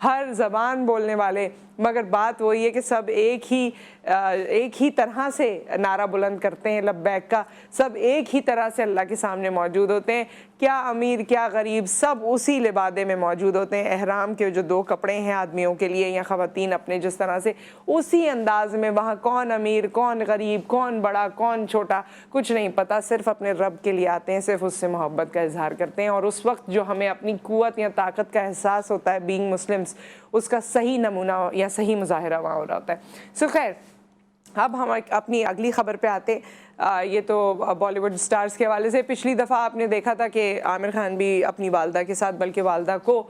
ہر زبان بولنے والے، مگر بات وہی ہے کہ سب ایک ہی طرح سے نعرہ بلند کرتے ہیں لبیک کا، سب ایک ہی طرح سے اللہ کے سامنے موجود ہوتے ہیں، کیا امیر کیا غریب سب اسی لبادے میں موجود ہوتے ہیں۔ احرام کے جو 2 کپڑے ہیں آدمیوں کے لیے یا خواتین اپنے جس طرح سے، اسی انداز میں وہاں کون امیر کون غریب کون بڑا کون چھوٹا کچھ نہیں پتہ، صرف اپنے رب کے لیے آتے ہیں، صرف اس سے محبت کا اظہار کرتے ہیں، اور اس وقت جو ہمیں اپنی قوت یا طاقت کا احساس ہوتا ہے بینگ مسلمس، اس کا صحیح نمونہ یا صحیح مظاہرہ وہاں ہو رہا ہوتا ہے۔ خیر، اب ہم اپنی اگلی خبر پہ آتے۔ یہ تو بالی ووڈ سٹارز کے حوالے سے، پچھلی دفعہ آپ نے دیکھا تھا کہ عامر خان بھی اپنی والدہ کے ساتھ، بلکہ والدہ کو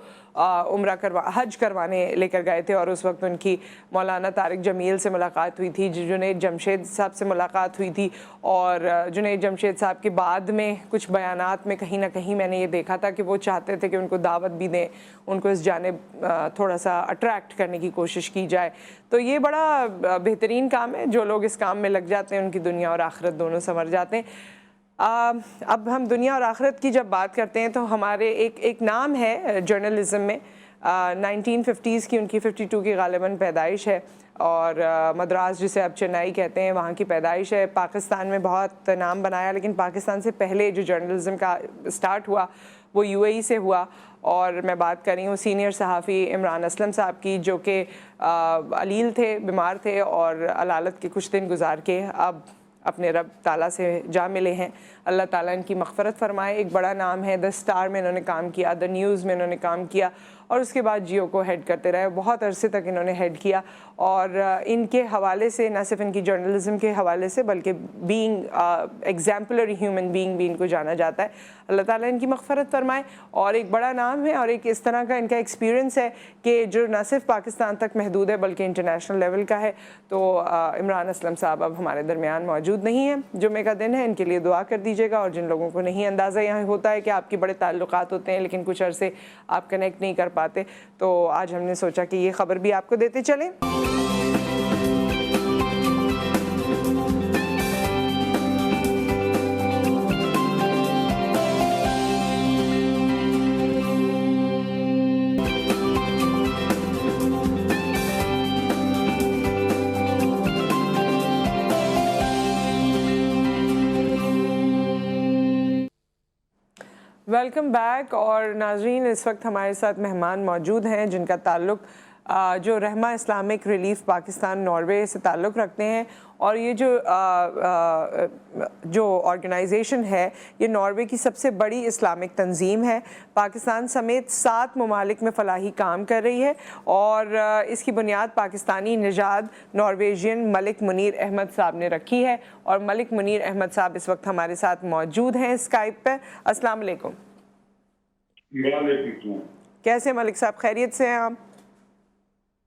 حج کروانے لے کر گئے تھے، اور اس وقت ان کی مولانا طارق جمیل سے ملاقات ہوئی تھی، جنید جمشید صاحب سے ملاقات ہوئی تھی، اور جنید جمشید صاحب کے بعد میں کچھ بیانات میں کہیں نہ کہیں میں نے یہ دیکھا تھا کہ وہ چاہتے تھے کہ ان کو دعوت بھی دیں، ان کو اس جانب تھوڑا سا اٹریکٹ کرنے کی کوشش کی جائے۔ تو یہ بڑا بہترین کام ہے، جو لوگ اس کام میں لگ جاتے ہیں ان کی دنیا اور آخرت دونوں سنور جاتے ہیں۔ اب ہم دنیا اور آخرت کی جب بات کرتے ہیں تو ہمارے ایک نام ہے جرنلزم میں، 1950s کی، ان کی 52 کی غالباً پیدائش ہے، اور مدراس جسے اب چنئی کہتے ہیں وہاں کی پیدائش ہے۔ پاکستان میں بہت نام بنایا، لیکن پاکستان سے پہلے جو جرنلزم کا سٹارٹ ہوا وہ UAE سے ہوا، اور میں بات کر رہی ہوں سینئر صحافی عمران اسلم صاحب کی، جو کہ علیل تھے، بیمار تھے، اور علالت کے کچھ دن گزار کے اب اپنے رب تعالیٰ سے جا ملے ہیں۔ اللہ تعالیٰ ان کی مغفرت فرمائے۔ ایک بڑا نام ہے، دا اسٹار میں انہوں نے کام کیا، دا نیوز میں انہوں نے کام کیا، اور اس کے بعد جیو کو ہیڈ کرتے رہے، بہت عرصے تک انہوں نے ہیڈ کیا، اور ان کے حوالے سے نہ صرف ان کی جرنلزم کے حوالے سے بلکہ بینگ ایگزامپلری ہیومن بینگ بھی ان کو جانا جاتا ہے۔ اللہ تعالیٰ ان کی مغفرت فرمائے۔ اور ایک بڑا نام ہے، اور ایک اس طرح کا ان کا ایکسپیرینس ہے کہ جو نہ صرف پاکستان تک محدود ہے بلکہ انٹرنیشنل لیول کا ہے۔ تو عمران اسلم صاحب اب ہمارے درمیان موجود نہیں ہیں، جمعے کا دن ہے، ان کے لیے دعا کر دیجیے گا۔ اور جن لوگوں کو نہیں اندازہ یہاں ہوتا ہے کہ آپ کی بڑے تعلقات ہوتے ہیں لیکن کچھ عرصے آپ کنیکٹ نہیں کر پاتے، تو آج ہم نے سوچا کہ یہ خبر بھی آپ کو دیتے چلیں۔ Welcome back. اور ناظرین، اس وقت ہمارے ساتھ مہمان موجود ہیں جن کا تعلق جو رحمہ اسلامک ریلیف پاکستان ناروے سے تعلق رکھتے ہیں، اور یہ جو آرگنائزیشن ہے یہ ناروے کی سب سے بڑی اسلامک تنظیم ہے، پاکستان سمیت 7 ممالک میں فلاحی کام کر رہی ہے، اور اس کی بنیاد پاکستانی نژاد نارویجین ملک منیر احمد صاحب نے رکھی ہے، اور ملک منیر احمد صاحب اس وقت ہمارے ساتھ موجود ہیں اسکائپ پہ۔ السلام علیکم۔ کیسے ملک صاحب، خیریت سے ہیں آپ؟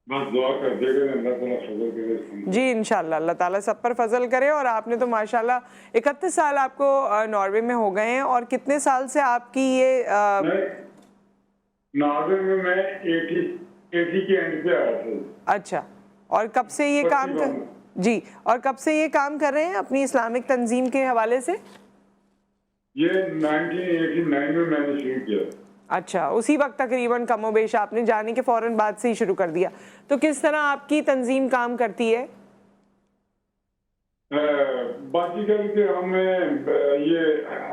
بس دعا کر دے گا اللہ تعالیٰ فضل کرے۔ جی انشاءاللہ اللہ تعالیٰ سب پر فضل کرے۔ اور آپ نے تو ماشاءاللہ 31 سال آپ کو ناروے میں ہو گئے ہیں، اور کتنے سال سے آپ کی یہ ناروے میں 80 کے اینڈ پہ آیا تھا۔ اچھا، اور کب سے یہ کام جی اور کب سے یہ کام کر رہے ہیں اپنی اسلامک تنظیم کے حوالے سے؟ یہ 1989 میں نے شروع کیا۔ اچھا، اسی وقت تقریباً کم و بیش آپ نے جانے کے فوراً بعد سے ہی شروع کر دیا۔ تو کس طرح آپ کی تنظیم کام کرتی ہے؟ باقی کر کے ہم یہ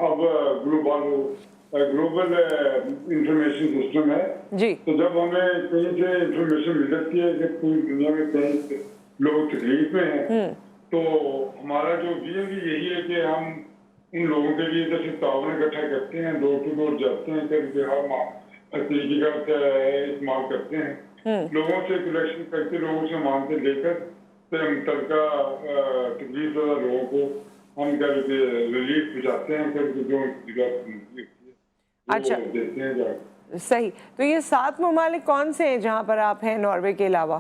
اب گلوبل انفارمیشن سسٹم ہے جی، تو جب ہمیں کہیں سے انفارمیشن مل جاتی ہے کہ پوری دنیا میں کہیں لوگ تکلیف میں ہیں، تو ہمارا جو ویژن بھی یہی ہے کہ ہم ان لوگوں کے لیے جیسے تعاون اکٹھا کرتے ہیں، ڈور ٹو ڈور جاتے ہیں، ہر طریقے کا استعمال کرتے ہیں، لوگوں سے کلیکشن کر کے لوگوں سے مانگتے لے کر متعلقہ تکلیف زدہ لوگوں کو ہم کر کے ریلیف پہنچاتے ہیں، کر کے جو اچھا دیتے ہیں جا۔ صحیح۔ تو یہ 7 ممالک کون سے ہیں جہاں پر آپ ہیں ناروے کے علاوہ؟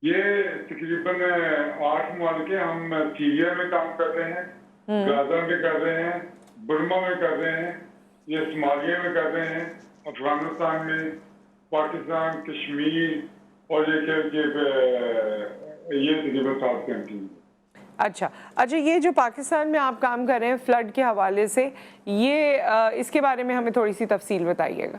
یہ تقریباً 8 ممالک ہیں۔ ہم سیریا میں کام کر رہے ہیں، غزہ میں کر رہے ہیں، برما میں کر رہے ہیں، یہ صومالیہ میں کر رہے ہیں، افغانستان میں، پاکستان، کشمیر، اور یہ تقریباً 7 کنٹری۔ اچھا، یہ جو پاکستان میں آپ کام کر رہے ہیں فلڈ کے حوالے سے، یہ اس کے بارے میں ہمیں تھوڑی سی تفصیل بتائیے گا۔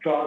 7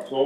100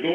2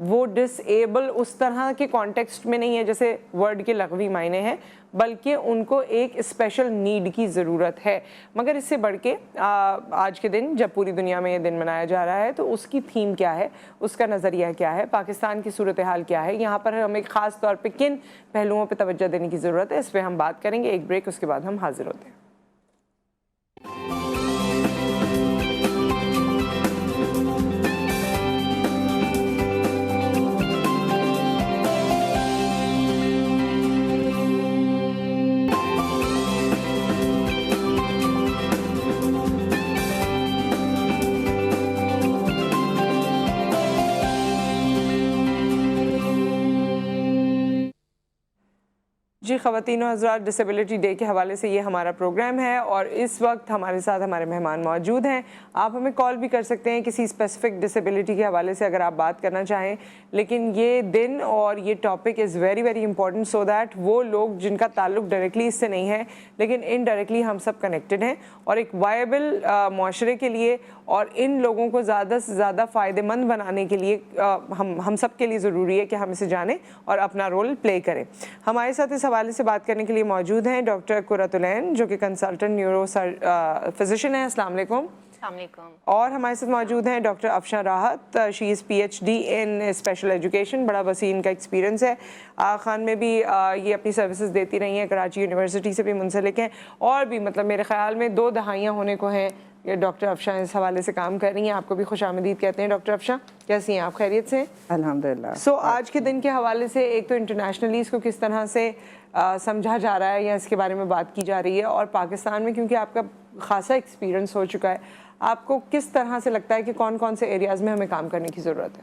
وہ ڈسیبل اس طرح کے کانٹیکسٹ میں نہیں ہے جیسے ورڈ کے لغوی معنی ہیں، بلکہ ان کو ایک اسپیشل نیڈ کی ضرورت ہے. مگر اس سے بڑھ کے آج کے دن جب پوری دنیا میں یہ دن منایا جا رہا ہے تو اس کی تھیم کیا ہے، اس کا نظریہ کیا ہے، پاکستان کی صورتحال کیا ہے، یہاں پر ہمیں خاص طور پہ کن پہلوؤں پہ توجہ دینے کی ضرورت ہے، اس پہ ہم بات کریں گے. ایک بریک، اس کے بعد ہم حاضر ہوتے ہیں. جی خواتین و حضرات، ڈسیبلٹی ڈے کے حوالے سے یہ ہمارا پروگرام ہے اور اس وقت ہمارے ساتھ ہمارے مہمان موجود ہیں. آپ ہمیں کال بھی کر سکتے ہیں کسی اسپیسیفک ڈسیبلٹی کے حوالے سے اگر آپ بات کرنا چاہیں، لیکن یہ دن اور یہ topic is very very important so that وہ لوگ جن کا تعلق ڈائریکٹلی اس سے نہیں ہے لیکن انڈائریکٹلی ہم سب کنیکٹڈ ہیں، اور ایک وائبل معاشرے کے لیے اور ان لوگوں کو زیادہ سے زیادہ فائدہ مند بنانے کے لیے ہم سب کے لیے ضروری ہے کہ ہم اسے جانیں اور اپنا رول پلے کریں. ہمارے ساتھ اس حوالے سے بات کرنے کے لیے موجود ہیں ڈاکٹر قرۃ العین جو کہ کنسلٹنٹ نیورو فزیشین ہیں. السلام علیکم. السلام علیکم. اور ہمارے ساتھ موجود ہیں ڈاکٹر افشاں راحت، شی از PhD ان اسپیشل ایجوکیشن. بڑا وسیع ان کا ایکسپیرینس ہے. خان میں بھی یہ اپنی سروسز دیتی رہی ہیں، کراچی یونیورسٹی سے بھی منسلک ہیں، اور بھی مطلب میرے خیال میں 2 دہائیاں ہونے کو ہیں یہ ڈاکٹر افشاں اس حوالے سے کام کر رہی ہیں. آپ کو بھی خوش آمدید کہتے ہیں. ڈاکٹر افشاں کیسی ہیں آپ؟ خیریت سے؟ الحمدللہ. سو آج کے دن کے حوالے سے ایک تو انٹرنیشنلی اس کو کس طرح سے سمجھا جا رہا ہے یا اس کے بارے میں بات کی جا رہی ہے، اور پاکستان میں کیونکہ آپ کا خاصا ایکسپیرینس ہو چکا ہے، آپ کو کس طرح سے لگتا ہے کہ کون کون سے ایریاز میں ہمیں کام کرنے کی ضرورت ہے؟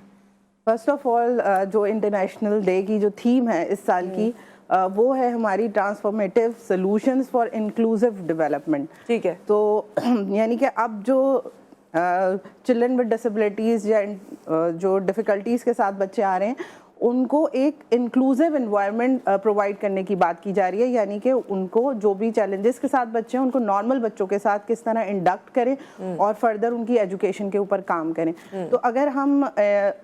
فرسٹ آف آل جو انٹرنیشنل ڈے کی جو تھیم ہے اس سال کی وہ ہے ہماری transformative solutions for inclusive development. ٹھیک ہے. تو یعنی کہ اب جو چلڈرن ود ڈسیبلٹیز یا جو ڈفیکلٹیز کے ساتھ بچے آ رہے ہیں ان کو ایک انکلوسیو انوائرمنٹ پرووائڈ کرنے کی بات کی جا رہی ہے، یعنی کہ ان کو جو بھی چیلنجز کے ساتھ بچے ہیں ان کو نارمل بچوں کے ساتھ کس طرح انڈکٹ کریں اور فردر ان کی ایجوکیشن کے اوپر کام کریں. تو اگر ہم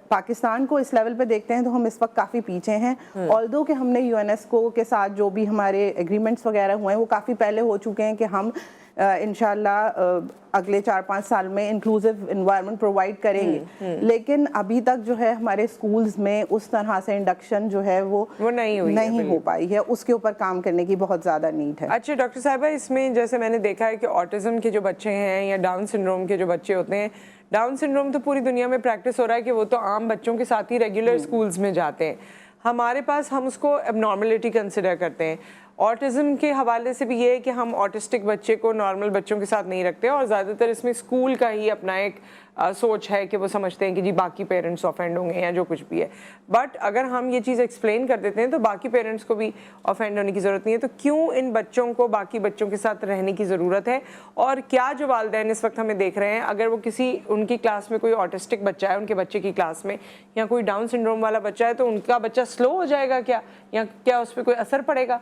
پاکستان کو اس لیول پہ دیکھتے ہیں تو ہم اس وقت کافی پیچھے ہیں. آلدو کہ ہم نے UNESCO کے ساتھ جو بھی ہمارے ایگریمنٹس وغیرہ ہوئے ہیں وہ کافی پہلے ہو چکے ہیں کہ ہم انشاءاللہ اگلے 4-5 سال میں انکلوسیو انوائرمنٹ پرووائڈ کریں گے، لیکن ابھی تک جو ہے ہمارے اسکولز میں اس طرح سے انڈکشن جو ہے وہ نہیں ہو پائی ہے. اس کے اوپر کام کرنے کی بہت زیادہ نیڈ ہے. اچھا ڈاکٹر صاحبہ، اس میں جیسے میں نے دیکھا ہے کہ آٹزم کے جو بچے ہیں یا ڈاؤن سنڈروم کے جو بچے ہوتے ہیں، ڈاؤن سنڈروم تو پوری دنیا میں پریکٹس ہو رہا ہے کہ وہ تو عام بچوں کے ساتھ ہی ریگولر اسکولز میں جاتے ہیں. ہمارے پاس ہم اس کو اب نارملٹی کنسیڈر کرتے ہیں. آٹزم کے حوالے سے بھی یہ ہے کہ ہم آٹسٹک بچے کو نارمل بچوں کے ساتھ نہیں رکھتے، اور زیادہ تر اس میں اسکول کا ہی اپنا ایک سوچ ہے کہ وہ سمجھتے ہیں کہ جی باقی پیرنٹس آفینڈ ہوں گے یا جو کچھ بھی ہے. بٹ اگر ہم یہ چیز ایکسپلین کر دیتے ہیں تو باقی پیرنٹس کو بھی آفینڈ ہونے کی ضرورت نہیں ہے. تو کیوں ان بچوں کو باقی بچوں کے ساتھ رہنے کی ضرورت ہے، اور کیا جو والدین اس وقت ہمیں دیکھ رہے ہیں اگر وہ ان کی کلاس میں کوئی آٹسٹک بچہ ہے، ان کے بچے کی کلاس میں یا کوئی ڈاؤن سنڈروم والا بچہ ہے، تو ان کا بچہ سلو ہو جائے گا کیا، یا کیا اس پہ کوئی اثر پڑے گا؟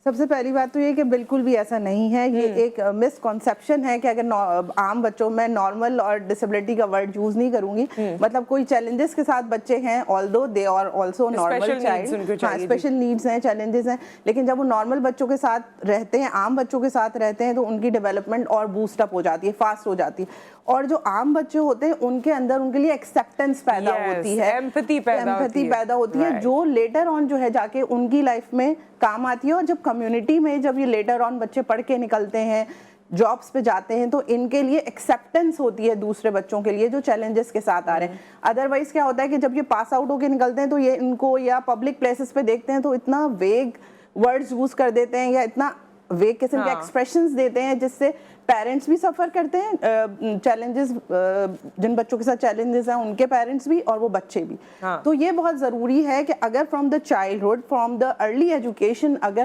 سب سے پہلی بات تو یہ کہ بالکل بھی ایسا نہیں ہے. یہ ایک مس کنسیپشن ہے کہ اگر عام بچوں میں نارمل اور ڈسیبلٹی کا ورڈ یوز نہیں کروں گی، مطلب کوئی چیلنجز کے ساتھ بچے ہیں، although they are also normal child, special needs ہیں، چیلنجز ہیں، لیکن جب وہ نارمل بچوں کے ساتھ رہتے ہیں، عام بچوں کے ساتھ رہتے ہیں، تو ان کی ڈیولپمنٹ اور بوسٹ اپ ہو جاتی ہے، فاسٹ ہو جاتی ہے. اور جو عام بچے ہوتے ہیں ان کے اندر ان کے لیے ایکسیپٹنس پیدا ہوتی ہے، ایمپتھی پیدا ہوتی ہے، جو لیٹر آن جو ہے جا کے ان کی لائف میں کام آتی ہے. اور جب کمیونٹی میں جب یہ لیٹر آن بچے پڑھ کے نکلتے ہیں، جابس پہ جاتے ہیں، تو ان کے لیے ایکسیپٹنس ہوتی ہے دوسرے بچوں کے لیے جو چیلنجز کے ساتھ آ رہے ہیں. ادروائز کیا ہوتا ہے کہ جب یہ پاس آؤٹ ہو کے نکلتے ہیں تو یہ ان کو یا پبلک پلیسز پہ دیکھتے ہیں تو اتنا ویگ ورڈز یوز کر دیتے ہیں یا اتنا ویگ قسم کے ایکسپریشنز دیتے ہیں جس سے پیرنٹس بھی سفر کرتے ہیں. چیلنجز جن بچوں کے ساتھ چیلنجز ہیں ان کے پیرنٹس بھی اور وہ بچے بھی. تو یہ بہت ضروری ہے کہ اگر from the childhood, from the early education, اگر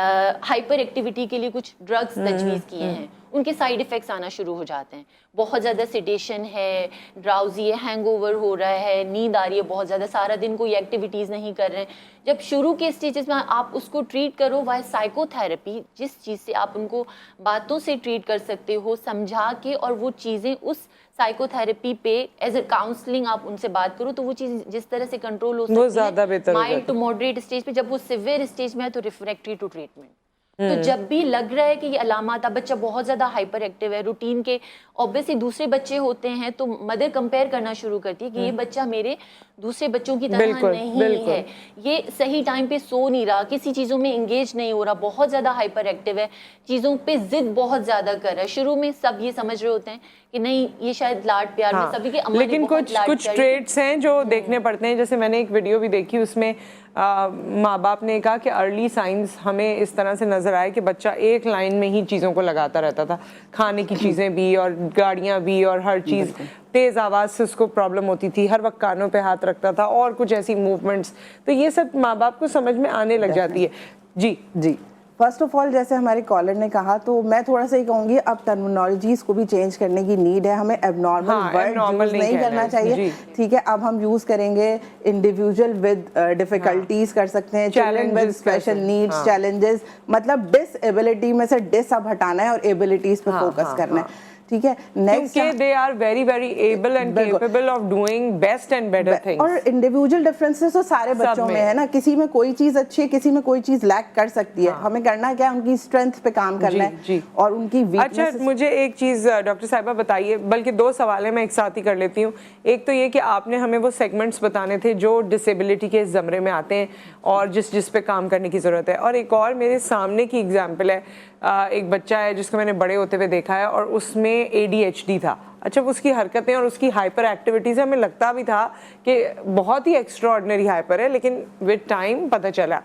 ہائپر ایکٹیویٹی کے لیے کچھ ڈرگس تجویز کیے ہیں, ان کے سائیڈ افیکٹس آنا شروع ہو جاتے ہیں. بہت زیادہ سیڈیشن ہے, ڈراؤزی ہے, ہینگ اوور ہو رہا ہے, نیند آ رہی ہے بہت زیادہ, سارا دن کوئی ایکٹیویٹیز نہیں کر رہے ہیں. جب شروع کے اسٹیجز میں آپ اس کو ٹریٹ کرو بائی سائیکو تھراپی, جس چیز سے آپ ان کو باتوں سے ٹریٹ کر سکتے ہو, سمجھا کے, اور وہ چیزیں اس سائیکو تھراپی پہ ایز اے کاؤنسلنگ آپ ان سے بات کرو, تو وہ چیز جس طرح سے کنٹرول ہو سکتی ہے, زیادہ بہتر ہو مائلڈ ٹو ماڈریٹ اسٹیج پہ. جب وہ سیویئر اسٹیج میں ہے تو ریفریکٹری ٹو ٹریٹمنٹ. تو جب بھی لگ رہا ہے کہ یہ علامات, اب بچہ بہت زیادہ ہائپر ایکٹیو ہے, روٹین کے اوبیسلی دوسرے بچے ہوتے ہیں, تو مدر کمپیئر کرنا شروع کرتی ہے کہ یہ بچہ میرے دوسرے بچوں کی طرح نہیں ہے, یہ صحیح ٹائم پہ سو نہیں رہا, کسی چیزوں میں انگیج نہیں ہو رہا, بہت زیادہ ہائپر ایکٹیو ہے, چیزوں پہ ضد بہت زیادہ کر رہا ہے. شروع میں سب یہ سمجھ رہے ہوتے ہیں کہ نہیں یہ شاید لاڈ پیار میں سبھی کے, لیکن کچھ ٹریٹس ہیں جو دیکھنے پڑتے ہیں. جیسے میں نے ایک ویڈیو بھی دیکھی, اس میں ماں باپ نے کہا کہ ارلی سائنس ہمیں اس طرح سے نظر آئے کہ بچہ ایک لائن میں ہی چیزوں کو لگاتا رہتا تھا, کھانے کی چیزیں بھی اور گاڑیاں بھی اور ہر چیز, تیز آواز سے اس کو پرابلم ہوتی تھی, ہر وقت کانوں پہ ہاتھ رکھتا تھا اور کچھ ایسی موومنٹس. تو یہ سب ماں باپ کو سمجھ میں آنے لگ جاتی ہے. جی فرسٹ آف آل جیسے ہمارے کالر نے کہا, تو میں تھوڑا سا یہ کہوں گی اب ٹرمینالوجیز کو بھی چینج کرنے کی نیڈ ہے, ہمیں اب نارمل ورڈ یوز نہیں کرنا چاہیے, ٹھیک ہے. اب ہم یوز کریں گے انڈیویجول ود ڈیفیکلٹیز کر سکتے ہیں, children with special needs, challenges, مطلب ڈس ایبلٹی میں سے ڈس اب ہٹانا ہے اور ایبلٹیز پہ فوکس کرنا ہے, ٹھیک ہے. Next they are very very able and capable of doing best and better things. اور انڈیویجول ڈفرینسز تو سارے بچوں میں ہے نا, کسی میں کوئی چیز اچھی ہے, کسی میں کوئی چیز لیک کر سکتی ہے, ہمیں کرنا کیا ہے ان کی اسٹرینتھ پہ کام کرنا ہے اور ان کی ویکنس. اچھا مجھے ایک چیز ڈاکٹر صاحبہ بتائیے, بلکہ دو سوال ہیں, میں ایک ساتھ ہی کر لیتی ہوں. ایک تو یہ کہ آپ نے ہمیں وہ سیگمنٹس بتانے تھے جو ڈسیبلٹی کے زمرے میں آتے ہیں اور جس پہ کام کرنے کی ضرورت ہے, اور ایک اور میرے سامنے کی ایگزامپل ہے, ایک بچہ ہے جس کو میں نے بڑے ہوتے ہوئے دیکھا ہے اور اس میں ADHD تھا. اچھا اس کی حرکتیں اور اس کی ہائپر ایکٹیویٹیز ہمیں لگتا بھی تھا کہ بہت ہی ایکسٹرا آرڈنری ہائپر ہے, لیکن ود ٹائم پتہ چلا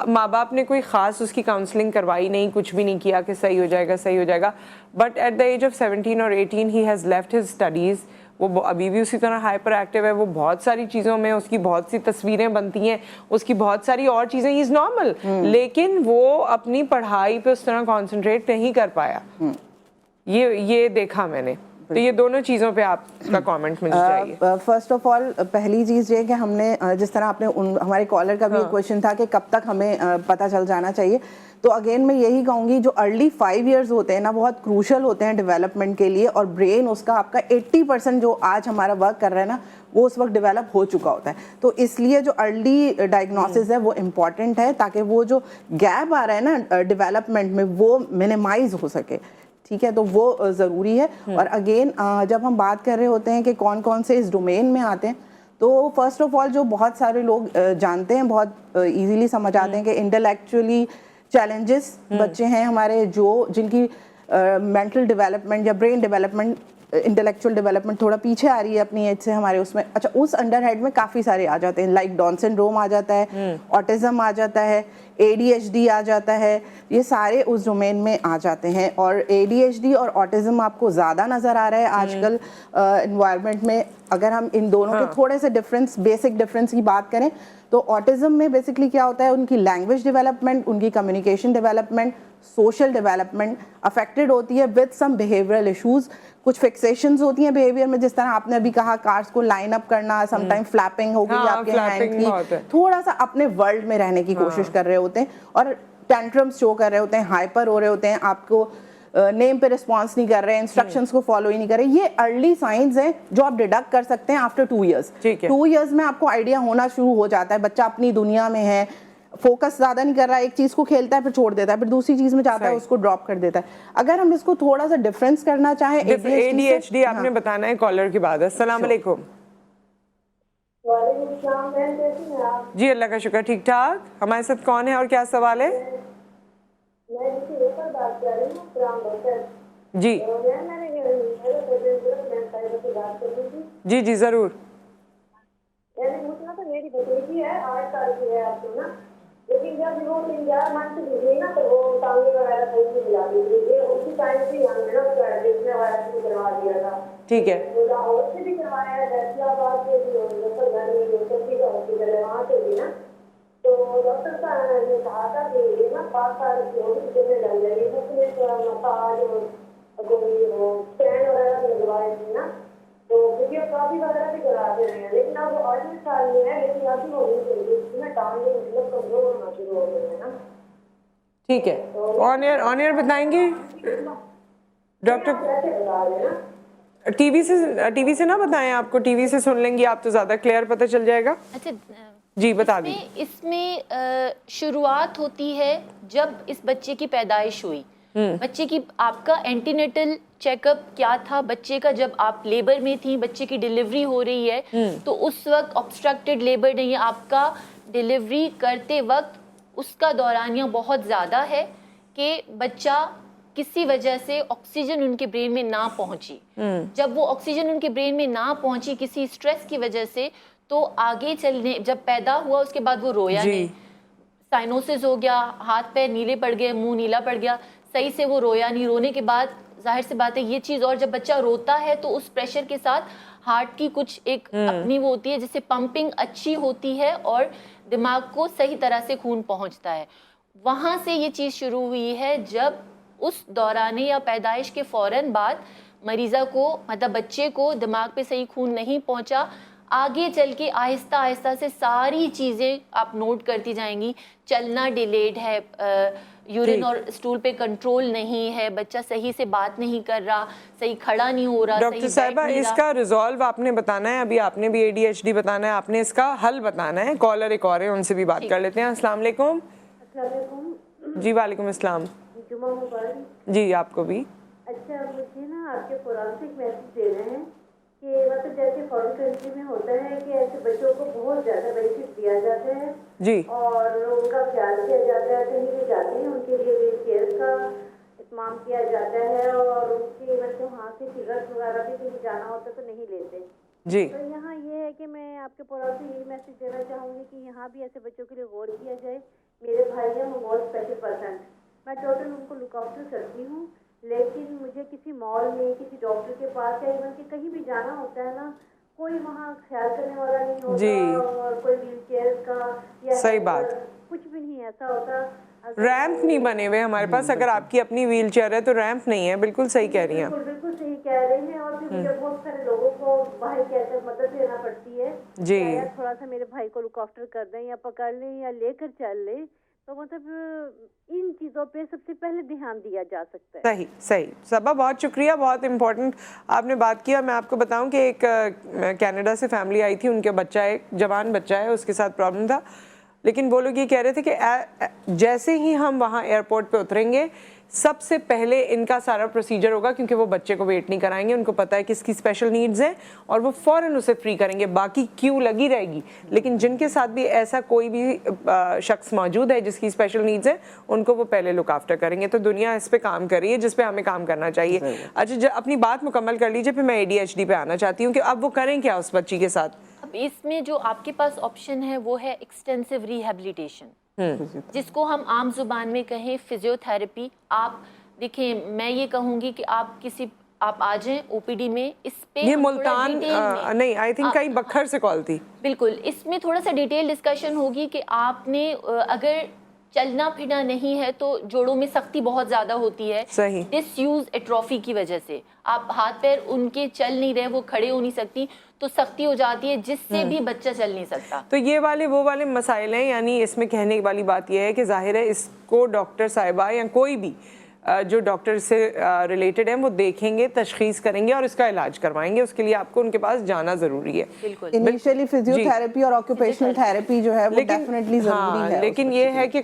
ماں باپ نے کوئی خاص اس کی کاؤنسلنگ کروائی نہیں, کچھ بھی نہیں کیا کہ صحیح ہو جائے گا. But at the age of 17 اور 18 he has left his studies. وہ ابھی بھی اسی طرح ہائپر ایکٹیو ہے, وہ بہت ساری چیزوں میں, اس کی بہت سی تصویریں بنتی ہیں, اس کی بہت ساری اور چیزیں, ہی از نارمل, لیکن وہ اپنی پڑھائی پہ اس طرح کانسنٹریٹ نہیں کر پایا. یہ دیکھا میں نے. تو یہ دونوں چیزوں پہ آپ کا کامنٹ مجھے چاہیے. فرسٹ آف آل پہلی چیز یہ کہ ہم نے جس طرح آپ نے ہمارے کالر کا بھی ایک کویشچن تھا کہ کب تک ہمیں پتہ چل جانا چاہیے, تو اگین میں یہی کہوں گی جو ارلی 5 ایئرز ہوتے ہیں نا بہت کروشل ہوتے ہیں ڈیولپمنٹ کے لیے, اور برین اس کا آپ کا 80% جو آج ہمارا ورک کر رہا ہے نا وہ اس وقت ڈیولپ ہو چکا ہوتا ہے. تو اس لیے جو ارلی ڈائگنوسس ہے وہ امپورٹنٹ ہے تاکہ وہ جو گیپ آ رہا ہے نا ڈیولپمنٹ میں وہ منیمائز ہو سکے, ٹھیک ہے. تو وہ ضروری ہے. اور اگین جب ہم بات کر رہے ہوتے ہیں کہ کون کون سے اس ڈومین میں آتے ہیں, تو فرسٹ آف آل جو بہت سارے لوگ جانتے ہیں, بہت ایزیلی سمجھ آتے ہیں کہ انٹلیکچولی چیلنجز بچے ہیں ہمارے جن کی مینٹل ڈیولپمنٹ یا برین ڈیولپمنٹ, انٹلیکچوئل ڈیولپمنٹ تھوڑا پیچھے آ رہی ہے اپنی ایج سے ہمارے اس میں. اچھا اس انڈر ہیڈ میں کافی سارے آ جاتے ہیں, لائک ڈاؤن سنڈروم آ جاتا ہے, آٹزم آ جاتا ہے, ADHD آ جاتا ہے, یہ سارے اس ڈومین میں آ جاتے ہیں. اور ADHD اور آٹزم آپ کو زیادہ نظر آ رہا ہے آج کل انوائرمنٹ میں. اگر ہم ان دونوں کے تھوڑے سے بیسک ڈفرینس کی بات کریں تو آٹزم میں بیسکلی کیا ہوتا ہے, ان کی لینگویج ڈیولپمنٹ, ان کی communication development, social development affected ہوتی ہے ود سم بیہیویئرل ایشوز. کچھ فکسیشنز ہوتی ہیں بیہیویئر میں, جس طرح آپ نے ابھی کہا کارس کو لائن اپ کرنا, سم ٹائم فلیپنگ ہو گئی آپ کے ہینڈ کی, تھوڑا سا اپنے ورلڈ میں رہنے کی کوشش کر رہے ہوتے ہیں اور ٹینٹرمز شو کر رہے ہوتے ہیں, ہائپر ہو رہے ہوتے ہیں, آپ کو نیم پہ رسپانس نہیں کر رہے ہیں, انسٹرکشنز کو فالو ہی نہیں کر رہے. یہ ارلی سائنز ہیں جو آپ ڈیڈکٹ کر سکتے ہیں آفٹر 2 ایئرس. 2 ایئرس میں آپ کو آئیڈیا ہونا شروع ہو جاتا ہے, بچہ اپنی دنیا میں ہے, فوکس زیادہ نہیں کر رہا ہے, ایک چیز کو کھیلتا ہے پھر چھوڑ دیتا ہے, پھر دوسری چیز میں جاتا ہے اس کو ڈراپ کر دیتا ہے. اگر ہم اس کو تھوڑا سا ڈفرینس کرنا چاہیں ADHD آپ نے بتانا ہے کالر کے بعد. السلام علیکم. وعلیکم السلام. بہن کیسی ہیں آپ؟ جی اللہ کا شکر, ٹھیک ٹھاک. ہمارے ساتھ کون ہے اور کیا سوال ہے؟ میں کسی اوپر بات کر رہی ہوں, فرام ڈاکٹر. جی جی جی ضرور. میں نے پوچھنا تھا, میری بھتیجی ہے 8 سال کی ہے آپ کو نا, لیکن جب وہ 3-4 منتھ کی ہوئی نا تو وہ ٹانگیں وغیرہ صحیح سے ملا دی تھی. اس کی ٹائم سے ہم نے نا اس کا دیکھنے والا بھی کروا دیا تھا. ٹھیک ہے. لاہور سے بھی کروایا ہے, فیصلہ آباد سے بھی, گھر میں جو سبھی کا ہاسپٹل ہے وہاں سے بھی نا. تو ڈاکٹر صاحب نے کہا تھا کہ یہ نا 5 سال کی عمر میں لگ جائے گی، مختلف مساج اور کوئی وہ اسٹینڈ وغیرہ بھی لگوائے تھے نا، تو فزیوتھراپی وغیرہ بھی کراتے رہے ہیں، لیکن اب وہ 8 سال میں ہے، لیکن ابھی وہ نہیں چل رہی، اس میں ٹانگیں مطلب کمزور ہونا شروع ہو گئے ہیں نا. ٹھیک ہے، آن ایئر بتائیں گے ڈاکٹر؟ کیسے بتا رہے ہیں نا؟ ٹی وی سے نہ بتائیں، آپ کو ٹی وی سے سن لیں گی آپ تو زیادہ کلیئر پتہ چل جائے گا. اچھا، جی بتا دیں. اس میں شروعات ہوتی ہے جب اس بچے کی پیدائش ہوئی. بچے کی آپ کا اینٹی نیٹل چیک اپ کیا تھا بچے کا؟ جب آپ لیبر میں تھی، بچے کی ڈیلیوری ہو رہی ہے، تو اس وقت obstructed لیبر نہیں ہے آپ کا. ڈیلیوری کرتے وقت اس کا دورانیہ بہت زیادہ ہے کہ بچہ کسی وجہ سے آکسیجن ان کے برین میں نہ پہنچی. جب وہ آکسیجن ان کے برین میں نہ پہنچی کسی اسٹریس کی وجہ سے، تو آگے چلنے جب پیدا ہوا اس کے بعد وہ رویا نہیں. سائنوسس ہو گیا، ہاتھ پیر نیلے پڑ گئے، منہ نیلا پڑ گیا، صحیح سے وہ رویا نہیں. رونے کے بعد ظاہر سی بات ہے یہ چیز، اور جب بچہ روتا ہے تو اس پریشر کے ساتھ ہارٹ کی کچھ ایک اپنی وہ ہوتی ہے جس سے پمپنگ اچھی ہوتی ہے اور دماغ کو صحیح طرح سے خون پہنچتا ہے. وہاں سے یہ چیز شروع ہوئی ہے جب اس دوران یا پیدائش کے فوراً بعد مریضہ کو مطلب بچے کو دماغ پہ صحیح خون نہیں پہنچا. آگے چل کے آہستہ آہستہ سے ساری چیزیں آپ نوٹ کرتی جائیں گی. چلنا ڈیلیڈ ہے، یورین اور اسٹول پہ کنٹرول نہیں ہے، بچہ صحیح سے بات نہیں کر رہا، صحیح کھڑا نہیں ہو رہا. ڈاکٹر صاحبہ اس کا ریزالو آپ نے بتانا ہے، ابھی آپ نے بھی ADHD بتانا ہے، آپ نے اس کا حل بتانا ہے. کالر ایک اور ہے، ان سے بھی بات کر لیتے ہیں. السلام علیکم. السلام علیکم. جی وعلیکم السلام. جمعہ مبارک. جی آپ کو بھی. اچھا، مجھے نا آپ کے قرآن سے ایک میسج دے رہے ہیں کہ مطلب جیسے فارن کنٹری میں ہوتا ہے کہ ایسے بچوں کو بہت زیادہ بینیفٹ دیا جاتا ہے جی اور ان کا خیال کیا جاتا ہے، کہیں بھی جاتے ہیں ان کے لیے ویل چیئر کا اہتمام کیا جاتا ہے اور ان کی مطلب ہاں سے سگریٹ وغیرہ بھی کہیں جانا ہوتا تو نہیں لیتے. جی تو یہاں یہ ہے کہ میں آپ کے قرآن سے یہی میسج دینا چاہوں گی کہ یہاں بھی ایسے بچوں کے لیے غور کیا جائے. میرے بھائی ہیں وہ بہت اسپیشل پرسن، میں ٹوٹل ان کو لک آفٹر کرتی ہوں، لیکن مجھے کسی مال میں کسی ڈاکٹر کے پاس یا ایون کہ کہیں بھی جانا ہوتا ہے نا، کوئی وہاں خیال کرنے والا نہیں ہوتا اور کوئی ویل چیئر کا یا صحیح بات، کچھ بھی نہیں ایسا ہوتا. ریمپ نہیں بنے ہوئے ہمارے پاس. اگر آپ کی اپنی ویل چیئر ہے تو ریمپ نہیں ہے. بالکل صحیح کہہ رہی ہیں. بالکل صحیح کہہ رہے ہیں. اور پھر مجھے بہت سارے لوگوں کو باہر کہتے ہیں مدد لینا پڑتی ہے. جی تھوڑا سا میرے بھائی کو لک آفٹر کر دیں یا پکڑ لیں یا لے کر چل لیں، تو مطلب ان چیزوں پہ سب سے پہلے دھیان دیا جا سکتا ہے. صحیح. صبا بہت شکریہ، بہت امپورٹنٹ آپ نے بات کیا. میں آپ کو بتاؤں کہ ایک کینیڈا سے فیملی آئی تھی، ان کے بچہ ایک جوان بچہ ہے، اس کے ساتھ پرابلم تھا، لیکن وہ لوگ یہ کہہ رہے تھے کہ جیسے ہی ہم وہاں ایئرپورٹ پہ اتریں گے سب سے پہلے ان کا سارا پروسیجر ہوگا، کیونکہ وہ بچے کو ویٹ نہیں کرائیں گے، ان کو پتہ ہے کس کی اسپیشل نیڈز ہیں اور وہ فوراً اسے فری کریں گے. باقی کیوں لگی رہے گی، لیکن جن کے ساتھ بھی ایسا کوئی بھی شخص موجود ہے جس کی اسپیشل نیڈز ہیں ان کو وہ پہلے لک آفٹر کریں گے. تو دنیا اس پہ کام کر رہی ہے جس پہ ہمیں کام کرنا چاہیے. اچھا اپنی بات مکمل کر لیجیے، پھر میں ADHD پہ آنا چاہتی ہوں کہ اب وہ کریں کیا اس بچی کے ساتھ. اب اس میں جو آپ کے پاس آپشن ہے وہ ہے ایکسٹینسو ریہیبلیٹیشن، جس کو ہم عام زبان میں کہیں فزیو تھراپی. آپ دیکھیں، میں یہ کہوں گی کہ آپ آ جائیں OPD میں. اس پہ یہ ملتان نہیں، آئی تھنک کہیں بکھر سے کال تھی. بالکل، اس میں تھوڑا سا ڈیٹیل ڈسکشن ہوگی کہ آپ نے اگر چلنا پھرنا نہیں ہے تو جوڑوں میں سختی بہت زیادہ ہوتی ہے ڈس یوز ایٹروفی کی وجہ سے. آپ ہاتھ پیر ان کے چل نہیں رہے، وہ کھڑے ہو نہیں سکتی تو سختی ہو جاتی ہے جس سے بھی بچہ چل نہیں سکتا. تو یہ والے وہ والے مسائل ہیں. یعنی اس میں کہنے والی بات یہ ہے کہ ظاہر ہے اس کو ڈاکٹر صاحبہ یا کوئی بھی جو ڈاکٹر سے ریلیٹڈ ہیں وہ دیکھیں گے، تشخیص کریں گے اور اس کا علاج کروائیں گے. اس کے لیے آپ کو ان کے پاس جانا ضروری ہے. بالکل، انیشیلی فزیو تھراپی اور آکوپیشنل تھراپی جو ہے وہ ڈیفینیٹلی ضروری ہے، لیکن یہ ہے کہ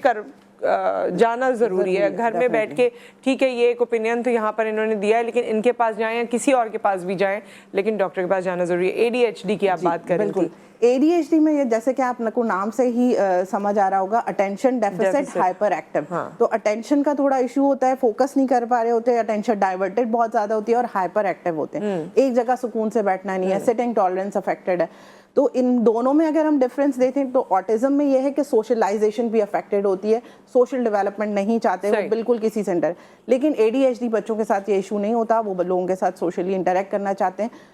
جانا ضروری ہے. گھر میں بیٹھ کے ٹھیک ہے یہ ایک اوپینین تو یہاں پر انہوں نے دیا ہے، لیکن ان کے پاس جائیں یا کسی اور کے پاس بھی جائیں، لیکن ڈاکٹر کے پاس جانا ضروری ہے. ADHD کی آپ بات کریں. بالکل. ADHD میں یہ جیسے کہ آپ کو نام سے ہی سمجھ آ رہا ہوگا، اٹینشن ڈیفیسٹ ہائپر ایکٹیو. تو اٹینشن کا تھوڑا ایشو ہوتا ہے، فوکس نہیں کر پا رہے ہوتے، اٹینشن ڈائیورٹڈ بہت زیادہ ہوتی ہے اور ہائپر ایکٹیو ہوتے ہیں، ایک جگہ سکون سے بیٹھنا نہیں ہے، سٹنگ ٹالرنس افیکٹڈ ہے. تو ان دونوں میں اگر ہم ڈفرینس دیکھیں تو آٹزم میں یہ ہے کہ سوشلائزیشن بھی افیکٹڈ ہوتی ہے، سوشل ڈیولپمنٹ نہیں چاہتے وہ بالکل کسی سینٹر. لیکن ADHD بچوں کے ساتھ یہ ایشو نہیں ہوتا، وہ لوگوں کے ساتھ سوشلی انٹریکٹ کرنا چاہتے ہیں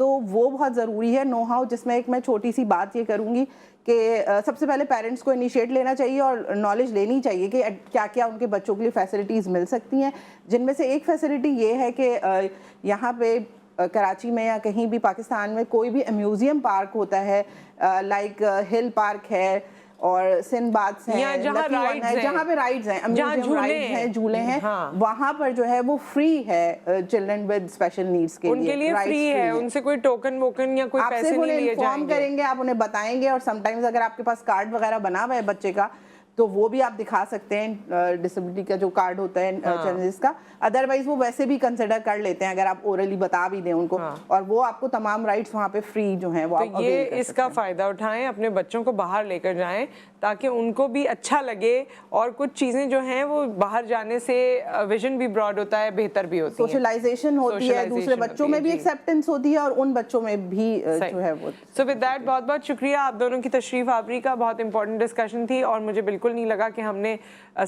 تو وہ بہت ضروری ہے نو ہاؤ، جس میں ایک میں چھوٹی سی بات یہ کروں گی کہ سب سے پہلے پیرنٹس کو انیشیٹ لینا چاہیے اور نالج لینی چاہیے کہ کیا کیا ان کے بچوں کے لیے فیسلٹیز مل سکتی ہیں، جن میں سے ایک فیسلٹی یہ ہے کہ یہاں پہ کراچی میں یا کہیں بھی پاکستان میں کوئی بھی میوزیم پارک ہوتا ہے، لائک ہل پارک ہے اور سن باتس ہیں، جہاں پہ رائڈز ہیں، میوزیم رائڈز ہیں، جھولے ہیں، وہاں پر جو ہے وہ فری ہے چلڈرن ود اسپیشل نیڈس کے لیے، ان کے لیے فری ہے، ان سے کوئی ٹوکن ووکن یا کوئی پیسے نہیں لیے جائیں گے، انفارم کریں گے، آپ انہیں بتائیں گے، اور سم ٹائمز اگر آپ کے پاس کارڈ وغیرہ بنا ہوا ہے بچے کا تو وہ بھی آپ دکھا سکتے ہیں، ڈسیبلٹی کا جو کارڈ ہوتا ہے چیلنجز کا، ادروائز وہ ویسے بھی کنسیڈر کر لیتے ہیں اگر آپ اورلی بتا بھی دیں ان کو، اور وہ آپ کو تمام رائٹس وہاں پہ فری جو ہیں وہ آپ تو یہ اس کا فائدہ اٹھائیں، اپنے بچوں کو باہر لے کر جائیں تاکہ ان کو بھی اچھا لگے، اور کچھ چیزیں جو ہیں وہ باہر جانے سے ویژن بھی براڈ ہوتا ہے، بہتر بھی ہوتی ہے، سوشلائزیشن ہوتی ہے، دوسرے بچوں میں بھی ایکسیپٹنس ہوتی ہے اور ان بچوں میں بھی جو ہے وہ۔ سو ود دیٹ بہت بہت شکریہ آپ دونوں کی تشریف آوری کا، بہت امپورٹنٹ ڈسکشن تھی، اور مجھے بالکل نہیں لگا کہ ہم نے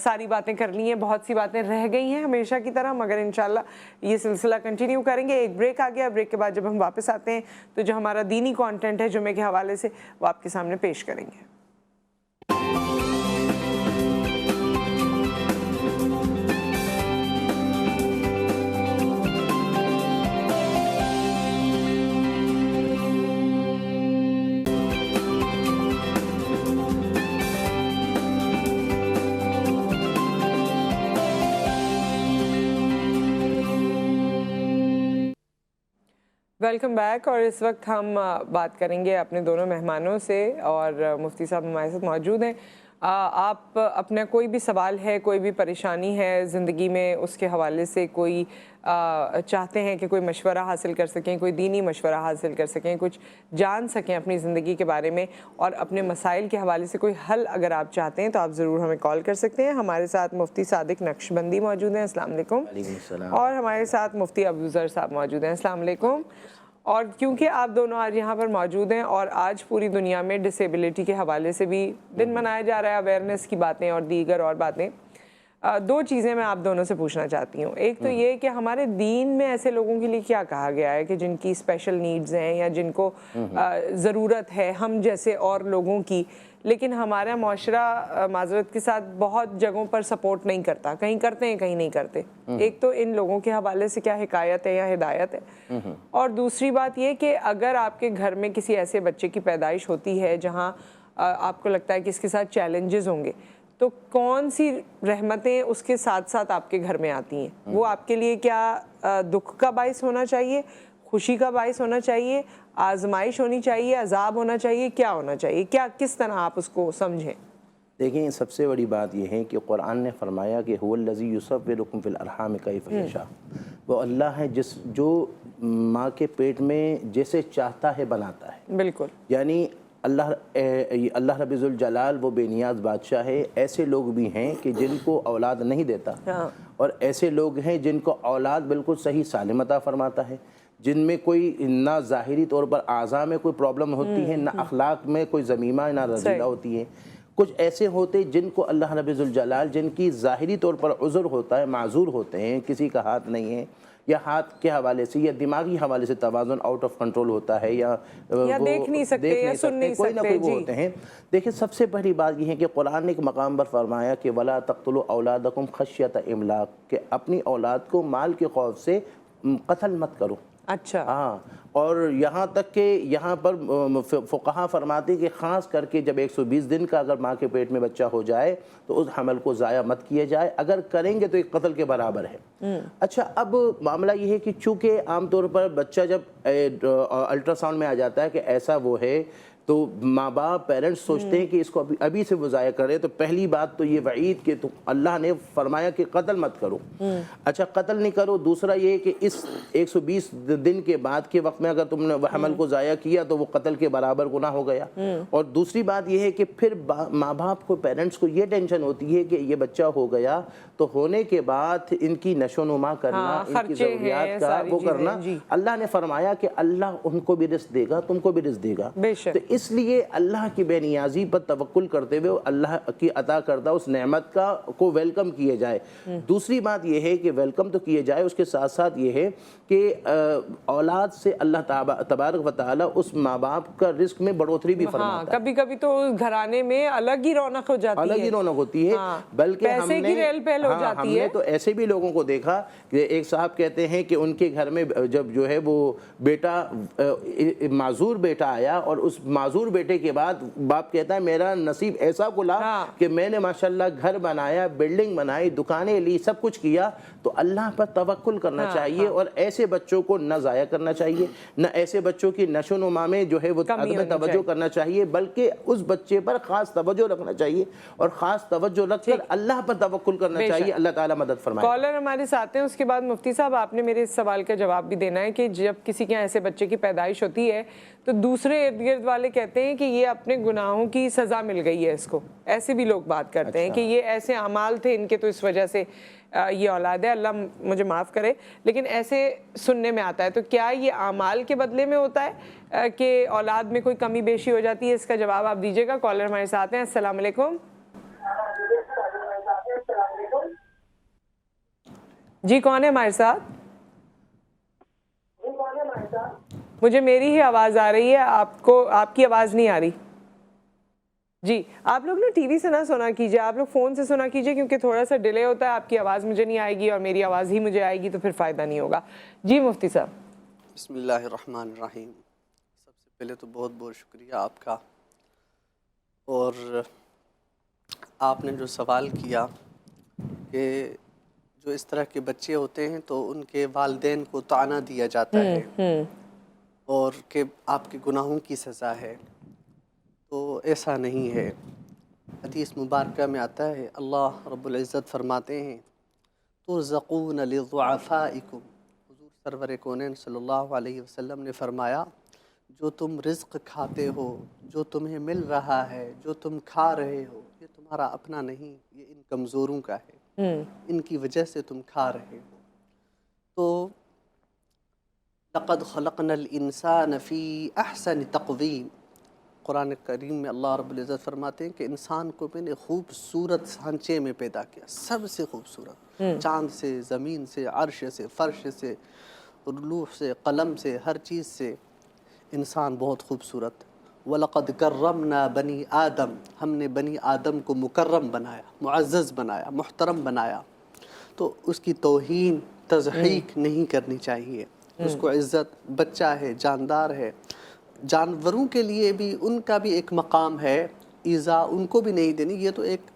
ساری باتیں کر لی ہیں، بہت سی باتیں رہ گئی ہیں ہمیشہ کی طرح، مگر انشاءاللہ یہ سلسلہ کنٹینیو کریں گے۔ ایک بریک آ گیا، بریک کے بعد جب ہم واپس آتے ہیں تو جو ہمارا دینی کانٹینٹ ہے جمعے کے حوالے سے وہ آپ کے سامنے پیش کریں گے۔ ویلکم بیک، اور اس وقت ہم بات کریں گے اپنے دونوں مہمانوں سے، اور مفتی صاحب ہمارے ساتھ موجود ہیں۔ آپ اپنا کوئی بھی سوال ہے، کوئی بھی پریشانی ہے زندگی میں، اس کے حوالے سے کوئی چاہتے ہیں کہ کوئی مشورہ حاصل کر سکیں، کوئی دینی مشورہ حاصل کر سکیں، کچھ جان سکیں اپنی زندگی کے بارے میں، اور اپنے مسائل کے حوالے سے کوئی حل اگر آپ چاہتے ہیں تو آپ ضرور ہمیں کال کر سکتے ہیں۔ ہمارے ساتھ مفتی صادق نقشبندی موجود ہیں، السلام علیکم، اور ہمارے ساتھ مفتی ابوذر صاحب موجود ہیں، السلام علیکم۔ اور کیونکہ آپ دونوں آج یہاں پر موجود ہیں، اور آج پوری دنیا میں ڈسیبلٹی کے حوالے سے بھی دن منایا جا رہا ہے، اویئرنیس کی باتیں اور دیگر اور باتیں، دو چیزیں میں آپ دونوں سے پوچھنا چاہتی ہوں۔ ایک تو یہ کہ ہمارے دین میں ایسے لوگوں کے لیے کیا کہا گیا ہے کہ جن کی اسپیشل نیڈز ہیں یا جن کو ضرورت ہے ہم جیسے اور لوگوں کی، لیکن ہمارا معاشرہ معذرت کے ساتھ بہت جگہوں پر سپورٹ نہیں کرتا، کہیں کرتے ہیں کہیں نہیں کرتے۔ ایک تو ان لوگوں کے حوالے سے کیا حکایت ہے یا ہدایت ہے، اور دوسری بات یہ کہ اگر آپ کے گھر میں کسی ایسے بچے کی پیدائش ہوتی ہے جہاں آپ کو لگتا ہے کہ اس کے ساتھ چیلنجز ہوں گے، تو کون سی رحمتیں اس کے ساتھ ساتھ آپ کے گھر میں آتی ہیں؟ وہ آپ کے لیے کیا دکھ کا باعث ہونا چاہیے، خوشی کا باعث ہونا چاہیے، آزمائش ہونی چاہیے، عذاب ہونا چاہیے، کیا ہونا چاہیے، کیا کس طرح آپ اس کو سمجھیں؟ دیکھیں، سب سے بڑی بات یہ ہے کہ قرآن نے فرمایا کہ هو الذی یصورکم فی الارحام کیف یشاء، وہ اللہ ہے جو ماں کے پیٹ میں جیسے چاہتا ہے بناتا ہے۔ بالکل، یعنی اللہ رب ذوالجلال وہ بے نیاز بادشاہ ہے۔ ایسے لوگ بھی ہیں کہ جن کو اولاد نہیں دیتا، اور ایسے لوگ ہیں جن کو اولاد بالکل صحیح سالم عطا فرماتا ہے، جن میں کوئی نہ ظاہری طور پر اعضاء میں کوئی پرابلم ہوتی ہے، نہ اخلاق میں کوئی ذمیمہ نہ رذیلہ ہوتی ہے۔ کچھ ایسے ہوتے جن کو اللہ رب ذوالجلال جن کی ظاہری طور پر عذر ہوتا ہے، معذور ہوتے ہیں، کسی کا ہاتھ نہیں ہے، یا ہاتھ کے حوالے سے یا دماغی حوالے سے توازن آؤٹ آف کنٹرول ہوتا ہے، یا دیکھ نہیں سکتے یا سن نہیں کوئی نہ کوئی وہ ہوتے ہیں۔ دیکھیں، سب سے پہلی بات یہ ہے کہ قرآن نے ایک مقام پر فرمایا کہ وَلَا تَقْتُلُوا أَوْلَادَكُمْ خَشْيَةَ إِمْلَاقٍ، کہ اپنی اولاد کو مال کے خوف سے قتل مت کرو۔ اچھا، ہاں، اور یہاں تک کہ یہاں پر فقہا فرماتے کہ خاص کر کے جب 120 دن کا اگر ماں کے پیٹ میں بچہ ہو جائے تو اس حمل کو ضائع مت کیا جائے، اگر کریں گے تو ایک قتل کے برابر ہے۔ اچھا، اب معاملہ یہ ہے کہ چونکہ عام طور پر بچہ جب الٹرا ساؤنڈ میں آ جاتا ہے کہ ایسا وہ ہے، تو ماں باپ پیرنٹس سوچتے ہیں کہ اس کو ابھی سے وہ ضائع کرے، تو پہلی بات تو یہ وعید کہ اللہ نے فرمایا کہ قتل مت کرو۔ اچھا، قتل نہیں کرو۔ دوسرا یہ کہ اس 120 دن کے بعد کے وقت میں اگر تم نے حمل کو ضائع کیا تو وہ قتل کے برابر گناہ ہو گیا۔ اور دوسری بات یہ ہے کہ پھر ماں باپ کو، پیرنٹس کو یہ ٹینشن ہوتی ہے کہ یہ بچہ ہو گیا تو ہونے کے بعد ان کی نشو و نما کرنا، ان کی ضروریات کا وہ کرنا۔ اللہ نے فرمایا کہ اللہ ان کو بھی رزق دے گا، تم کو بھی رزق دے گا۔ تو اس لیے اللہ کی بے نیازی پر توکل کرتے ہوئے اللہ کی عطا کردہ اس نعمت کو ویلکم کیے جائے. دوسری بات یہ ہے کہ ویلکم تو کیے جائے، اس کے ساتھ ساتھ یہ ہے کہ اولاد سے اللہ تبارک و تعالیٰ اس ماں باپ کا رزق میں بڑھوتری بھی فرماتا ہے. کبھی کبھی تو گھرانے میں الگ ہی رونق ہو جاتی ہے، الگ ہی رونق ہوتی ہے. بلکہ پیسے کی ریل پہل ہو جاتی ہے. ہم نے تو ایسے بھی لوگوں کو دیکھا کہ ایک صاحب کہتے ہیں کہ ان کے گھر میں جب جو ہے وہ بیٹا معذور بیٹا آیا، اور اس معذور بیٹے کے بعد باپ کہتا ہے میرا نصیب ایسا کھلا کہ میں نے ماشاءاللہ گھر بنایا، بلڈنگ بنائی، دکانیں لی، سب کچھ کیا. تو اللہ پر توکل کرنا چاہیے، اور ایسے بچوں کو نہ ضائع کرنا چاہیے، نہ ایسے بچوں کی نشو و نما میں جو ہے وہ عدم توجہ کرنا چاہیے، بلکہ اس بچے پر خاص توجہ رکھنا چاہیے، اور خاص توجہ رکھ کر اللہ پر توکل کرنا چاہیے. اللہ تعالیٰ مدد فرمائے. کالر ہمارے ساتھ ہیں، اس کے بعد مفتی صاحب آپ نے میرے اس سوال کا جواب بھی دینا ہے کہ جب کسی کے ایسے بچے کی پیدائش ہوتی ہے تو دوسرے ارد گرد والے کہتے ہیں کہ یہ اپنے گناہوں کی سزا مل گئی ہے اس کو. ایسے بھی لوگ بات کرتے ہیں کہ یہ ایسے اعمال تھے ان کے تو اس وجہ سے یہ اولاد ہے، اللہ مجھے معاف کرے، لیکن ایسے سننے میں آتا ہے. تو کیا یہ اعمال کے بدلے میں ہوتا ہے کہ اولاد میں کوئی کمی بیشی ہو جاتی ہے؟ اس کا جواب آپ دیجیے گا. کالر ہمارے ساتھ ہیں. السلام علیکم. جی کون ہے ہمارے ساتھ؟ مجھے میری ہی آواز آ رہی ہے، آپ کو آپ کی آواز نہیں آ رہی. جی آپ لوگ نا ٹی وی سے نہ سنا کیجیے، آپ لوگ فون سے سنا کیجیے، کیونکہ تھوڑا سا ڈیلے ہوتا ہے، آپ کی آواز مجھے نہیں آئے گی اور میری آواز ہی مجھے آئے گی تو پھر فائدہ نہیں ہوگا. جی مفتی صاحب. بسم اللہ الرحمن الرحیم. سب سے پہلے تو بہت بہت شکریہ آپ کا. اور آپ نے جو سوال کیا کہ جو اس طرح کے بچے ہوتے ہیں تو ان کے والدین کو طعنہ دیا جاتا ہے اور کہ آپ کے گناہوں کی سزا ہے، تو ایسا نہیں ہے. حدیث مبارکہ میں آتا ہے، اللہ رب العزت فرماتے ہیں ترزقون لضعفائکم. حضور سرور کونین صلی اللہ علیہ وسلم نے فرمایا جو تم رزق کھاتے ہو، جو تمہیں مل رہا ہے، جو تم کھا رہے ہو، یہ تمہارا اپنا نہیں، یہ ان کمزوروں کا ہے، ان کی وجہ سے تم کھا رہے ہو. تو لقد خلقنا الانسان فی احسن تقویم. قرآن کریم میں اللہ رب العزت فرماتے ہیں کہ انسان کو میں نے خوبصورت سانچے میں پیدا کیا، سب سے خوبصورت، چاند سے، زمین سے، عرش سے، فرش سے، لوح سے، قلم سے، ہر چیز سے انسان بہت خوبصورت. وَلَقَدْ كَرَّمْنَا بَنِي آدم. ہم نے بنی آدم کو مکرم بنایا، معزز بنایا، محترم بنایا. تو اس کی توہین تضحیق نہیں کرنی چاہیے. اس کو عزت، بچہ ہے، جاندار ہے. جانوروں کے لیے بھی ان کا بھی ایک مقام ہے، ایذا ان کو بھی نہیں دینی. یہ تو ایک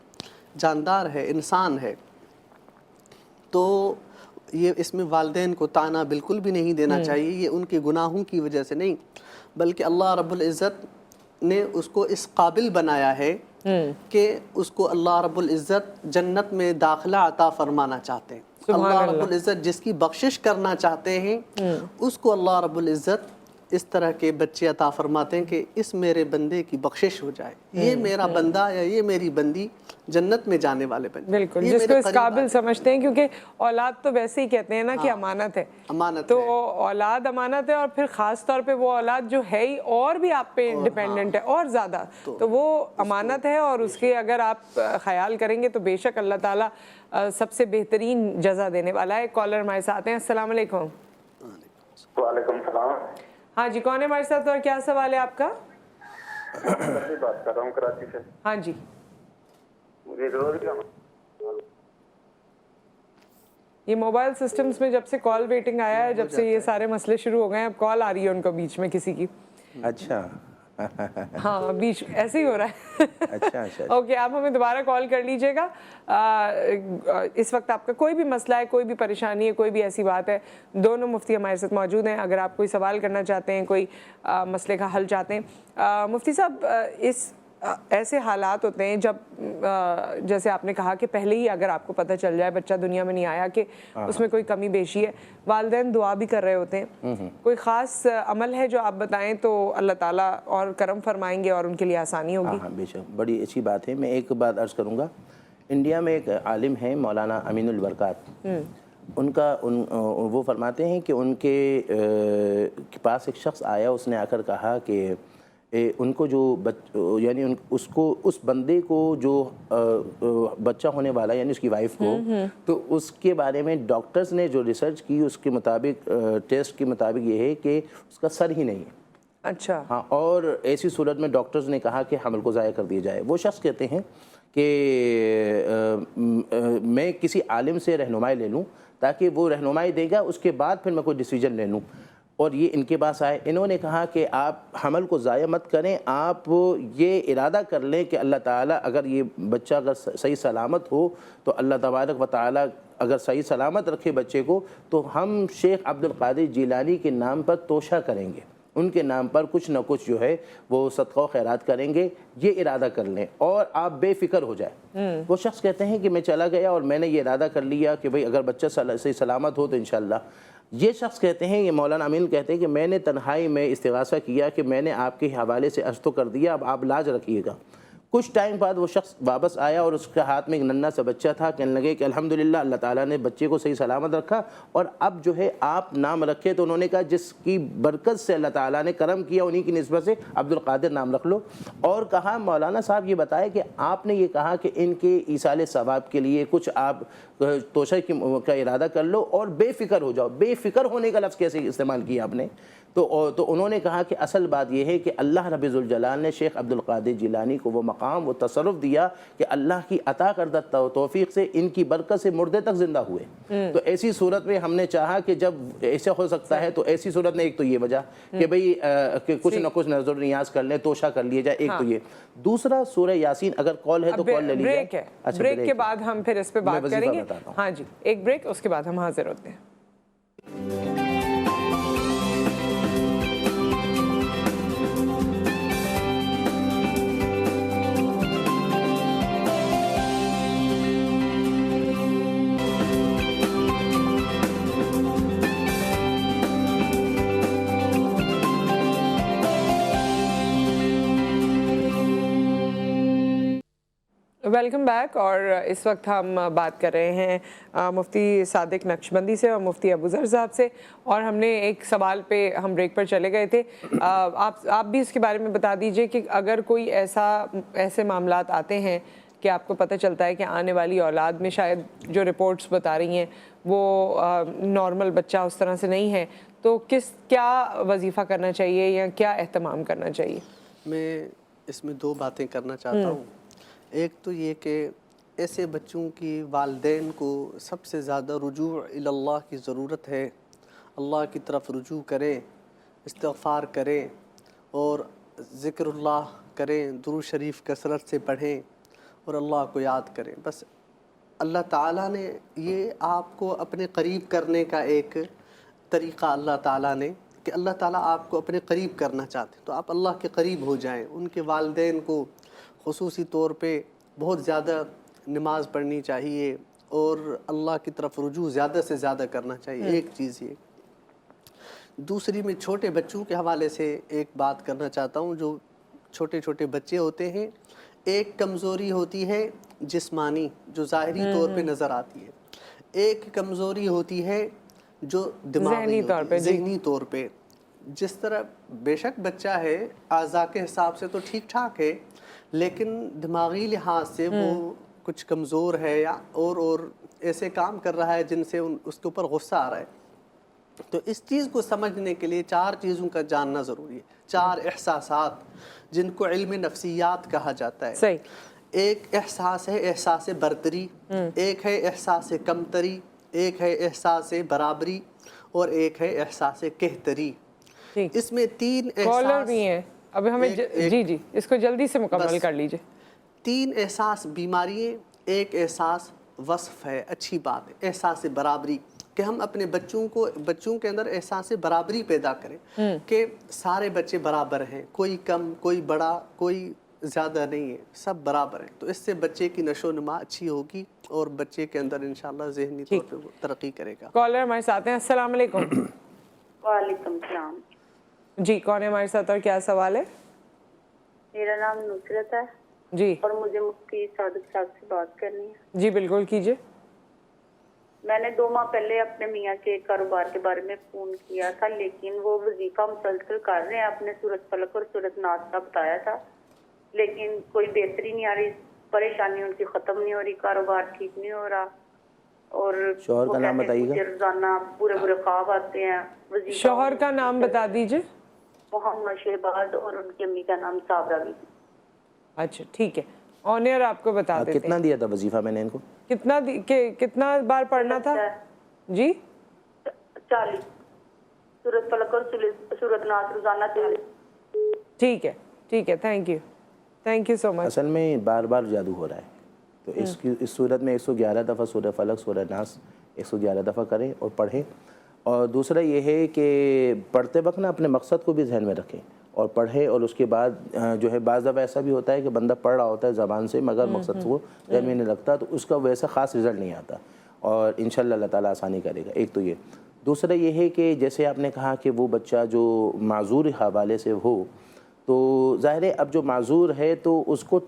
جاندار ہے، انسان ہے. تو یہ اس میں والدین کو طعنہ بالکل بھی نہیں دینا چاہیے. یہ ان کے گناہوں کی وجہ سے نہیں، بلکہ اللہ رب العزت نے اس کو اس قابل بنایا ہے کہ اس کو اللہ رب العزت جنت میں داخلہ عطا فرمانا چاہتے ہیں. اللہ رب العزت جس کی بخشش کرنا چاہتے ہیں اس کو اللہ رب العزت اس طرح کے بچے عطا فرماتے ہیں کہ اس میرے بندے کی بخشش ہو جائے، یہ میرا بندہ یا یہ میری بندی جنت میں جانے والے بن. بالکل، جس کو اس قابل سمجھتے ہیں، کیونکہ اولاد تو ویسے ہی کہتے ہیں نا کہ امانت ہے. تو اولاد امانت ہے، اور پھر خاص طور پہ وہ اولاد جو ہے ہی اور بھی آپ پہ ڈیپینڈنٹ ہے اور زیادہ، تو وہ امانت ہے، اور اس کے اگر آپ خیال کریں گے تو بے شک اللہ تعالیٰ سب سے بہترین جزا دینے والا ہے. کالر ہمارے ساتھ ہیں. السلام علیکم. وعلیکم السلام. ہاں جی کون ہے ہمارے ساتھ اور کیا سوال ہے آپ کا؟ میں بات کر رہا ہوں کراچی سے. ہاں جی. مجھے روز کا یہ موبائل سسٹمز میں جب سے کال ویٹنگ آیا ہے، جب سے یہ سارے مسئلے شروع ہو گئے ہیں، اب کال آ رہی ہے ان کو بیچ میں کسی کی. اچھا ہاں بیچ ایسے ہی ہو رہا ہے. اچھا اچھا اوکے، آپ ہمیں دوبارہ کال کر لیجئے گا. اس وقت آپ کا کوئی بھی مسئلہ ہے، کوئی بھی پریشانی ہے، کوئی بھی ایسی بات ہے، دونوں مفتی ہمارے ساتھ موجود ہیں. اگر آپ کوئی سوال کرنا چاہتے ہیں، کوئی مسئلے کا حل چاہتے ہیں. مفتی صاحب، اس ایسے حالات ہوتے ہیں جب جیسے آپ نے کہا کہ پہلے ہی اگر آپ کو پتہ چل جائے بچہ دنیا میں نہیں آیا کہ اس میں کوئی کمی بیشی ہے، والدین دعا بھی کر رہے ہوتے ہیں، کوئی خاص عمل ہے جو آپ بتائیں تو اللہ تعالیٰ اور کرم فرمائیں گے اور ان کے لیے آسانی ہوگی؟ ہاں بے شک، بڑی اچھی بات ہے. میں ایک بات عرض کروں گا. انڈیا میں ایک عالم ہیں مولانا امین البرکات، ان کا وہ فرماتے ہیں کہ ان کے پاس ایک شخص آیا، اس نے آ کر کہا کہ ان کو جو یعنی اس کو اس بندے کو جو بچہ ہونے والا یعنی اس کی وائف کو، تو اس کے بارے میں ڈاکٹرز نے جو ریسرچ کی اس کے مطابق ٹیسٹ کے مطابق یہ ہے کہ اس کا سر ہی نہیں ہے. اچھا. ہاں، اور ایسی صورت میں ڈاکٹرز نے کہا کہ حمل کو ضائع کر دیا جائے. وہ شخص کہتے ہیں کہ میں کسی عالم سے رہنمائی لے لوں تاکہ وہ رہنمائی دے گا، اس کے بعد پھر میں کوئی ڈیسیجن لے لوں. اور یہ ان کے پاس آئے، انہوں نے کہا کہ آپ حمل کو ضائع مت کریں، آپ یہ ارادہ کر لیں کہ اللہ تعالیٰ اگر یہ بچہ اگر صحیح سلامت ہو تو اللہ تبارک و تعالیٰ اگر صحیح سلامت رکھے بچے کو تو ہم شیخ عبد القادر جیلانی کے نام پر توشہ کریں گے، ان کے نام پر کچھ نہ کچھ جو ہے وہ صدقہ و خیرات کریں گے. یہ ارادہ کر لیں اور آپ بے فکر ہو جائیں. وہ شخص کہتے ہیں کہ میں چلا گیا اور میں نے یہ ارادہ کر لیا کہ بھئی اگر بچہ صحیح سلامت ہو تو انشاءاللہ. یہ شخص کہتے ہیں، یہ مولانا امین کہتے ہیں کہ میں نے تنہائی میں استغاثہ کیا کہ میں نے آپ کے حوالے سے عرض تو کر دیا، اب آپ لاج رکھیے گا. کچھ ٹائم بعد وہ شخص واپس آیا اور اس کے ہاتھ میں ایک ننھا سا بچہ تھا. کہنے لگے کہ الحمدللہ اللہ تعالیٰ نے بچے کو صحیح سلامت رکھا اور اب جو ہے آپ نام رکھے. تو انہوں نے کہا جس کی برکت سے اللہ تعالیٰ نے کرم کیا انہی کی نسبت سے عبد القادر نام رکھ لو. اور کہا مولانا صاحب یہ بتائے کہ آپ نے یہ کہا کہ ان کے ایصال ثواب کے لیے کچھ آپ توشہ کا ارادہ کر لو اور بے فکر ہو جاؤ. بے فکر ہونے کا لفظ کیسے استعمال کیا آپ نے؟ تو انہوں نے کہا کہ اصل بات یہ ہے کہ اللہ رب ذوالجلال نے شیخ عبد القادر جیلانی کو وہ مقام، وہ تصرف دیا کہ اللہ کی عطا کردہ توفیق سے ان کی برکت سے مردے تک زندہ ہوئے. تو ایسی صورت میں ہم نے چاہا کہ جب ایسا ہو سکتا ہے تو ایسی صورت میں ایک تو یہ وجہ کہ بھئی کہ کچھ نہ کچھ نظر نیاز کر لیں، توشہ کر لیے جائے. ایک تو یہ. دوسرا سورہ یاسین اگر کال ہے تو کال لے لیجیے. بریک ہے، بریک کے بعد ہم پھر اس پہ بات کریں گے. ہاں جی، ایک بریک، اس کے بعد ہم حاضر ہوتے ہیں. Welcome back. اور اس وقت ہم بات کر رہے ہیں مفتی صادق نقشبندی سے اور مفتی ابو ذر صاحب سے. اور ہم نے ایک سوال پہ ہم بریک پر چلے گئے تھے، آپ بھی اس کے بارے میں بتا دیجئے کہ اگر کوئی ایسے معاملات آتے ہیں کہ آپ کو پتہ چلتا ہے کہ آنے والی اولاد میں شاید جو رپورٹس بتا رہی ہیں وہ نارمل بچہ اس طرح سے نہیں ہے، تو کیا وظیفہ کرنا چاہیے یا کیا اہتمام کرنا چاہیے؟ میں اس میں دو باتیں کرنا چاہتا ہوں. ایک تو یہ کہ ایسے بچوں کی والدین کو سب سے زیادہ رجوع اللہ کی ضرورت ہے. اللہ کی طرف رجوع کریں، استغفار کریں اور ذکر اللہ کریں، درود شریف کثرت سے پڑھیں اور اللہ کو یاد کریں. بس اللہ تعالیٰ نے یہ آپ کو اپنے قریب کرنے کا ایک طریقہ اللہ تعالیٰ نے کہ اللہ تعالیٰ آپ کو اپنے قریب کرنا چاہتے ہیں تو آپ اللہ کے قریب ہو جائیں. ان کے والدین کو خصوصی طور پہ بہت زیادہ نماز پڑھنی چاہیے اور اللہ کی طرف رجوع زیادہ سے زیادہ کرنا چاہیے. ایک چیز یہ. دوسری میں چھوٹے بچوں کے حوالے سے ایک بات کرنا چاہتا ہوں. جو چھوٹے چھوٹے بچے ہوتے ہیں، ایک کمزوری ہوتی ہے جسمانی جو ظاہری طور پہ نظر آتی ہے، ایک کمزوری ہوتی ہے جو دماغی ذہنی طور پہ. جس طرح بے شک بچہ ہے اعضاء کے حساب سے تو ٹھیک ٹھاک ہے لیکن دماغی لحاظ سے وہ کچھ کمزور ہے یا اور ایسے کام کر رہا ہے جن سے اس کے اوپر غصہ آ رہا ہے. تو اس چیز کو سمجھنے کے لیے 4 چیزوں کا جاننا ضروری ہے. 4 احساسات جن کو علم نفسیات کہا جاتا ہے. صحیح. ایک احساس ہے احساس برتری، ایک ہے احساس کمتری، ایک ہے احساس برابری اور ایک ہے احساس کہتری. اس میں 3 احساس بھی ہیں. اب ہمیں جی اس کو جلدی سے مکمل کر لیجئے. 3 احساس بیماری ہے، ایک احساس وصف ہے، اچھی بات ہے. احساس برابری کہ ہم اپنے بچوں کے اندر احساس برابری پیدا کریں کہ سارے بچے برابر ہیں، کوئی کم، کوئی بڑا، کوئی زیادہ نہیں ہے، سب برابر ہیں. تو اس سے بچے کی نشو و نما اچھی ہوگی اور بچے کے اندر انشاءاللہ ذہنی طور پہ وہ ترقی کرے گا. کالر ہمارے ساتھ ہیں. السلام علیکم. وعلیکم السلام. جی کون ہے ہمارے ساتھ اور کیا سوال ہے؟ میرا نام نصرت ہے جی، اور مجھے مفتی صادق صاحب سے بات کرنی ہے. جی بالکل کیجئے. میں نے 2 ماہ پہلے اپنے میاں کے کاروبار کے بارے میں فون کیا تھا، لیکن وہ وظیفہ مسلسل کر رہے ہیں، اپنے سورت فلق اور سورت ناس کا بتایا تھا، لیکن کوئی بہتری نہیں آ رہی، پریشانی ان کی ختم نہیں ہو رہی، کاروبار ٹھیک نہیں ہو رہا، اور شوہر کا نام بتائیے گا؟ مجھے روزانہ برے خواب آتے ہیں۔ وظیفہ شوہر کا نام بتا دیجیے۔ محمد شہباز، اور ان کی امی کا نام صابرہ بھی۔ اچھا ٹھیک ہے، آنر آپ کو بتا دیتے کتنا دیا تھا وظیفہ میں نے ان کو؟ کتنا بار پڑھنا تھا جی؟ 40 سورت فلق اور سورت ناس روزانہ 40۔ ٹھیک ہے، تھینک یو سو مچ۔ اصل میں بار بار جادو ہو رہا ہے، تو اس صورت میں 111 دفعہ سورہ فلق سورہ ناس 111 دفعہ کریں اور پڑھیں۔ اور دوسرا یہ ہے کہ پڑھتے وقت نا اپنے مقصد کو بھی ذہن میں رکھیں اور پڑھیں، اور اس کے بعد جو ہے بعض دفعہ ایسا بھی ہوتا ہے کہ بندہ پڑھ رہا ہوتا ہے زبان سے مگر مقصد کو ذہن میں نہیں رکھتا، تو اس کا ویسا خاص رزلٹ نہیں آتا، اور انشاءاللہ اللہ تعالیٰ آسانی کرے گا۔ ایک تو یہ، دوسرا یہ ہے کہ جیسے آپ نے کہا کہ وہ بچہ جو معذور حوالے سے ہو، تو ظاہر ہے اب جو معذور ہے تو اس کو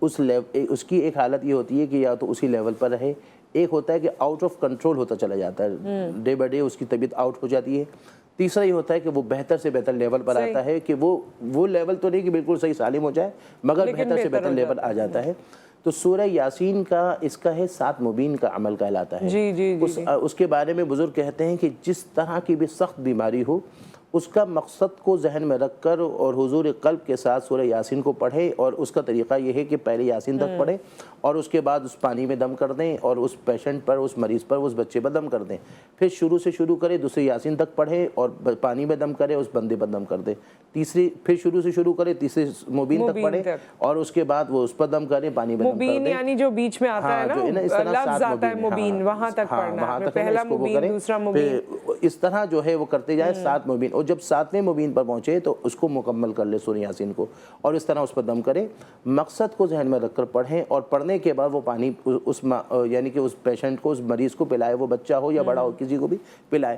اس کی ایک حالت یہ ہوتی ہے کہ یا تو اسی لیول پر رہے، ایک ہوتا ہے کہ آؤٹ آف کنٹرول ہوتا چلا جاتا ہے، ڈے بائی ڈے اس کی طبیعت آؤٹ ہو جاتی ہے، تیسرا یہ ہوتا ہے کہ وہ بہتر سے بہتر لیول پر آتا ہے، کہ وہ لیول تو نہیں کہ بالکل صحیح سالم ہو جائے مگر بہتر سے بہتر لیول آ جاتا ہے۔ تو سورہ یاسین کا اس کا ہے 7 مبین کا عمل کہلاتا ہے۔ اس کے بارے میں بزرگ کہتے ہیں کہ جس طرح کی بھی سخت بیماری ہو، اس کا مقصد کو ذہن میں رکھ کر اور حضور قلب کے ساتھ سورہ یاسین کو پڑھیں، اور اس کا طریقہ یہ ہے کہ پہلے یاسین تک پڑھیں اور اس کے بعد اس پانی میں دم کر دیں، اور اس پیشنٹ پر، اس مریض پر، اس بچے پر دم کر دیں، پھر شروع سے شروع کریں، دوسری یاسین تک پڑھیں اور پانی میں دم کریں، اس بندے پر دم کر دیں، تیسری پھر شروع سے شروع کریں، تیسری مبین تک پڑھیں، اور اس کے بعد وہ اس پر دم کریں، پانی میں دم کر دیں۔ مبین یعنی جو بیچ میں آتا ہے نا لفظ آتا ہے مبین، وہاں تک پڑھنا ہے، پہلا مبین، دوسرا مبین، اس طرح جو ہے وہ کرتے جائیں 7 مبین، اور جب 7ویں مبین پر پہنچے تو اس کو مکمل کر لے سورہ یاسین کو، اور اس طرح اس پر دم کریں، مقصد کو ذہن میں رکھ کر پڑھیں، اور پڑھنے کے بعد وہ پانی یعنی کہ اس پیشنٹ کو، اس مریض کو پلائے، وہ بچہ ہو یا بڑا ہو، کسی کو بھی پلائے۔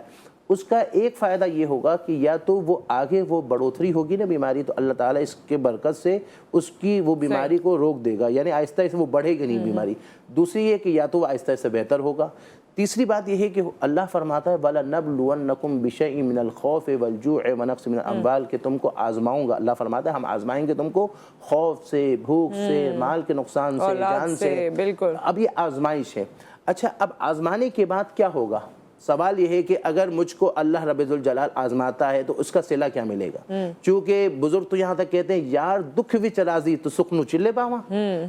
اس کا ایک فائدہ یہ ہوگا کہ یا تو وہ آگے وہ بڑھوتری ہوگی نا بیماری، تو اللہ تعالیٰ اس کے برکت سے اس کی وہ بیماری کو روک دے گا، یعنی آہستہ آہستہ وہ بڑھے گی نہیں بیماری۔ دوسری یہ کہ یا تو وہ آہستہ آہستہ بہتر ہوگا۔ تیسری بات یہ ہے کہ اللہ فرماتا ہے وَلَنَبْلُوَنَّكُمْ بِشَيْءٍ مِّنَ الْخَوْفِ وَالْجُوعِ وَنَقْصٍ مِّنَ الْأَمْوَالِ، کہ تم کو آزماؤں گا، اللہ فرماتا ہے ہم آزمائیں گے تم کو خوف سے، بھوک سے، مال کے نقصان سے، جان سے۔ بالکل، اب یہ آزمائش ہے۔ اچھا، اب آزمانے کے بعد کیا ہوگا؟ سوال یہ ہے کہ اگر مجھ کو اللہ رب الجلال آزماتا ہے تو اس کا صلہ کیا ملے گا؟ چونکہ بزرگ تو یہاں تک کہتے ہیں یار دکھ وچ راضی تو سکھ نو چلے پاواں،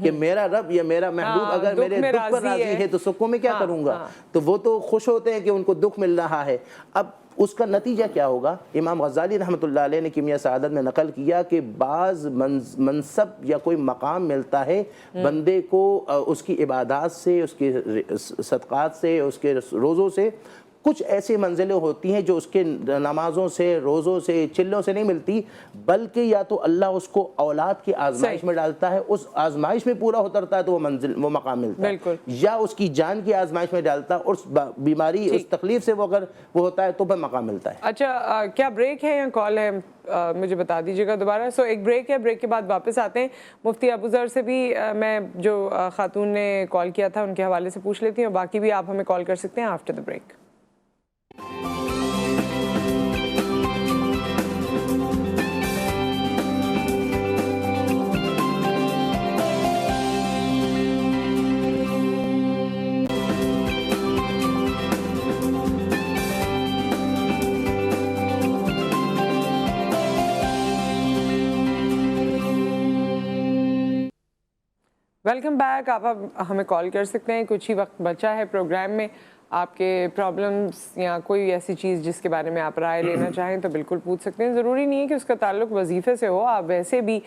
کہ میرا رب یا میرا محبوب اگر میرے دکھ پر راضی ہے تو سکھوں میں کیا کروں گا؟ تو وہ تو خوش ہوتے ہیں کہ ان کو دکھ مل رہا ہے۔ اب اس کا نتیجہ کیا ہوگا؟ امام غزالی رحمۃ اللہ علیہ نے کیمیا سعادت میں نقل کیا کہ بعض منصب یا کوئی مقام ملتا ہے بندے کو اس کی عبادات سے، اس کے صدقات سے، اس کے روزوں سے، کچھ ایسی منزلیں ہوتی ہیں جو اس کے نمازوں سے، روزوں سے، چلوں سے نہیں ملتی، بلکہ یا تو اللہ اس کو اولاد کی آزمائش میں ڈالتا ہے، اس آزمائش میں پورا اترتا ہے تو وہ مقام ملتا ہے، یا اس کی جان کی آزمائش میں ڈالتا ہے اور اس بیماری، اس تکلیف سے وہ اگر وہ ہوتا ہے تو پھر مقام ملتا ہے۔ اچھا، کیا بریک ہے یا کال ہے؟ مجھے بتا دیجیے گا دوبارہ۔ ایک بریک ہے، بریک کے بعد واپس آتے ہیں۔ مفتی ابو ذر سے بھی میں جو خاتون نے کال کیا تھا ان کے حوالے سے پوچھ لیتی ہوں، باقی بھی آپ ہمیں کال کر سکتے ہیں after the break. Welcome back. آپ ہمیں کال کر سکتے ہیں، کچھ ہی وقت بچا ہے پروگرام میں، آپ کے پرابلمس یا کوئی ایسی چیز جس کے بارے میں آپ رائے لینا چاہیں تو بالکل پوچھ سکتے ہیں۔ ضروری نہیں ہے کہ اس کا تعلق وظیفے سے ہو، آپ ویسے بھی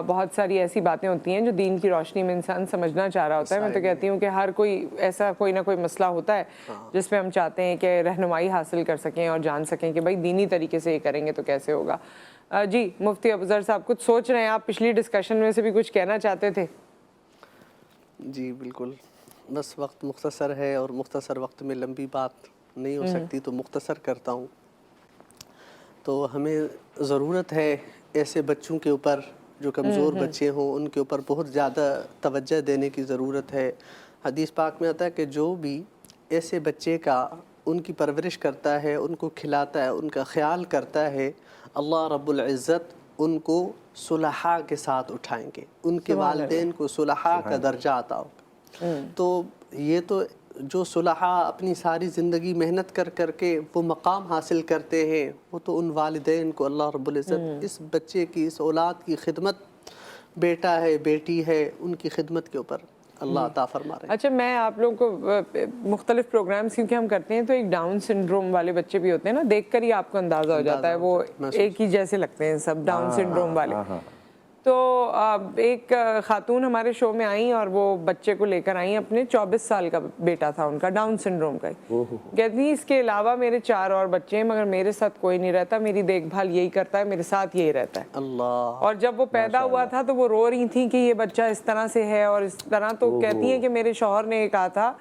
بہت ساری ایسی باتیں ہوتی ہیں جو دین کی روشنی میں انسان سمجھنا چاہ رہا ہوتا ہے۔ میں تو کہتی ہوں کہ ہر کوئی ایسا کوئی نہ کوئی مسئلہ ہوتا ہے جس پہ ہم چاہتے ہیں کہ رہنمائی حاصل کر سکیں اور جان سکیں کہ بھائی دینی طریقے سے یہ کریں گے تو کیسے ہوگا۔ جی مفتی ابو ذر صاحب کچھ سوچ رہے ہیں، آپ پچھلی ڈسکشن میں سے بھی کچھ کہنا چاہتے تھے؟ جی بالکل، بس وقت مختصر ہے اور مختصر وقت میں لمبی بات نہیں ہو سکتی تو مختصر کرتا ہوں۔ تو ہمیں ضرورت ہے ایسے بچوں کے اوپر جو کمزور بچے ہوں، ان کے اوپر بہت زیادہ توجہ دینے کی ضرورت ہے۔ حدیث پاک میں آتا ہے کہ جو بھی ایسے بچے کا ان کی پرورش کرتا ہے، ان کو کھلاتا ہے، ان کا خیال کرتا ہے، اللہ رب العزت ان کو صلحاء کے ساتھ اٹھائیں گے، ان کے والدین کو صلحاء کا درجہ عطا ہوگا۔ تو یہ تو جو صلحاء اپنی ساری زندگی محنت کر کے وہ مقام حاصل کرتے ہیں، وہ تو ان والدین کو اللہ رب العزت اس بچے کی، اس اولاد کی خدمت، بیٹا ہے بیٹی ہے، ان کی خدمت کے اوپر اللہ عطا فرما رہے ہیں۔ اچھا، میں آپ لوگوں کو مختلف پروگرامز کیونکہ ہم کرتے ہیں تو ایک ڈاؤن سنڈروم والے بچے بھی ہوتے ہیں نا، دیکھ کر ہی آپ کو اندازہ ہو جاتا ہے وہ ایک ہی جیسے لگتے ہیں سب، ڈاؤن سنڈروم والے۔ تو ایک خاتون ہمارے شو میں آئیں اور وہ بچے کو لے کر آئیں، اپنے 24 سال کا بیٹا تھا ان کا، ڈاؤن سنڈروم کا۔ کہتی ہیں اس کے علاوہ میرے 4 اور بچے ہیں مگر میرے ساتھ کوئی نہیں رہتا، میری دیکھ بھال یہی کرتا ہے، میرے ساتھ یہی رہتا ہے۔ اللہ، اور جب وہ پیدا ہوا تھا تو وہ رو رہی تھیں کہ یہ بچہ اس طرح سے ہے اور اس طرح، تو کہتی ہیں کہ میرے شوہر نے یہ کہا تھا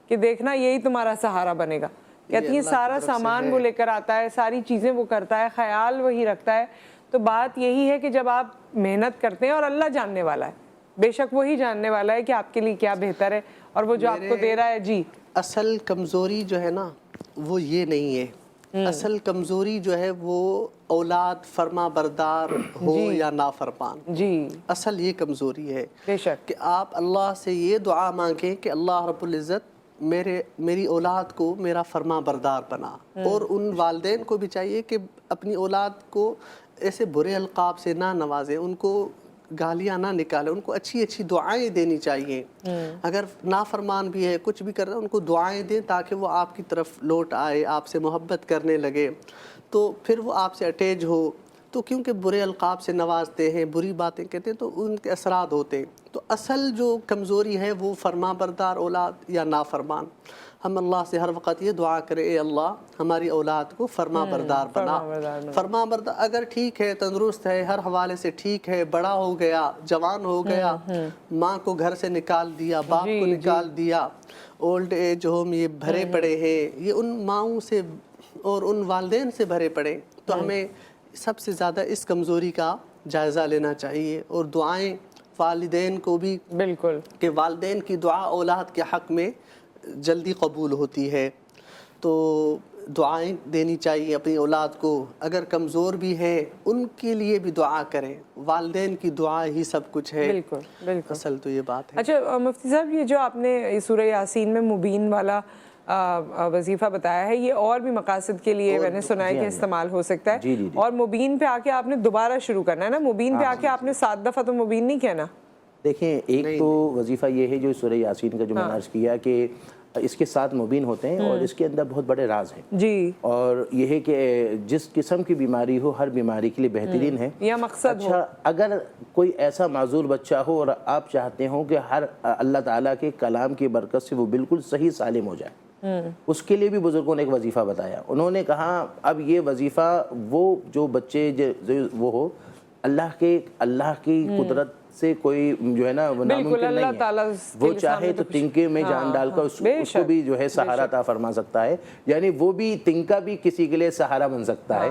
کہ دیکھنا یہی تمہارا سہارا بنے گا۔ کہتی ہیں سارا سامان وہ لے کر آتا ہے، ساری چیزیں وہ کرتا ہے، خیال وہی رکھتا ہے۔ تو بات یہی ہے کہ جب آپ محنت کرتے ہیں، اور اللہ جاننے والا ہے، بے شک وہی جاننے والا ہے کہ آپ کے لیے کیا بہتر ہے اور وہ جو آپ کو دے رہا ہے۔ جی، اصل کمزوری جو ہے نا وہ یہ نہیں ہے، اصل کمزوری جو ہے وہ اولاد فرما بردار ہو یا نافرمان، جی اصل یہ کمزوری ہے بے شک کہ آپ اللہ سے یہ دعا مانگیں کہ اللہ رب العزت میری اولاد کو میرا فرما بردار بنا، اور ان والدین کو بھی چاہیے کہ اپنی اولاد کو ایسے برے القاب سے نہ نوازیں، ان کو گالیاں نہ نکالیں، ان کو اچھی اچھی دعائیں دینی چاہیے۔ اگر نافرمان بھی ہے، کچھ بھی کر رہا ہے، ان کو دعائیں دیں تاکہ وہ آپ کی طرف لوٹ آئے، آپ سے محبت کرنے لگے، تو پھر وہ آپ سے اٹیچ ہو۔ تو کیونکہ برے القاب سے نوازتے ہیں، بری باتیں کہتے ہیں تو ان کے اثرات ہوتے ہیں۔ تو اصل جو کمزوری ہے وہ فرما بردار اولاد یا نافرمان۔ ہم اللہ سے ہر وقت یہ دعا کریں، اے اللہ ہماری اولاد کو فرما بردار بنا۔ فرما بردار اگر ٹھیک ہے، تندرست ہے، ہر حوالے سے ٹھیک ہے، بڑا ہو گیا، جوان ہو گیا، ماں کو گھر سے نکال دیا، باپ کو نکال دیا، اولڈ ایج ہوم یہ بھرے پڑے ہیں، یہ ان ماؤں سے اور ان والدین سے بھرے پڑے، تو ہمیں سب سے زیادہ اس کمزوری کا جائزہ لینا چاہیے، اور دعائیں والدین کو بھی، بالکل، کہ والدین کی دعا اولاد کے حق میں جلدی قبول ہوتی ہے، تو دعائیں دینی چاہیے اپنی اولاد کو۔ اگر کمزور بھی ہے ان کے لیے بھی دعا کریں، والدین کی دعا ہی سب کچھ ہے، بالکل بالکل، اصل تو یہ بات ہے۔ اچھا مفتی صاحب، یہ جو آپ نے سورہ یاسین میں مبین والا وظیفہ بتایا ہے، یہ اور بھی مقاصد کے لیے میں نے سنا ہے کہ استعمال ہو سکتا ہے، اور مبین پہ آ کے آپ نے دوبارہ شروع کرنا ہے نا، مبین پہ آ کے آپ نے 7 دفعہ تو مبین نہیں کہنا۔ دیکھیں، ایک تو وظیفہ یہ ہے جو سورہ یاسین کا جو میں نے عرض کیا کہ اس کے 7 مبین ہوتے ہیں، اور اس کے اندر بہت بڑے راز ہیں، جی، اور یہ ہے کہ جس قسم کی بیماری ہو ہر بیماری کے لیے بہترین ہے یا مقصد ہو۔ اچھا، اگر کوئی ایسا معذور بچہ ہو اور آپ چاہتے ہوں کہ ہر اللہ تعالیٰ کے کلام کی برکت سے وہ بالکل صحیح سالم ہو جائے، اس کے لیے بھی بزرگوں نے ایک وظیفہ بتایا۔ انہوں نے کہا اب یہ وظیفہ وہ جو بچے وہ ہو، اللہ کی قدرت سے کوئی جو ہے نا وہ ناممکن نہیں ہے، وہ چاہے تو تنکے میں جان ڈال کر اس کو بھی جو ہے سہارا عطا فرما سکتا ہے، یعنی وہ بھی تنکا بھی کسی کے لیے سہارا بن سکتا ہے۔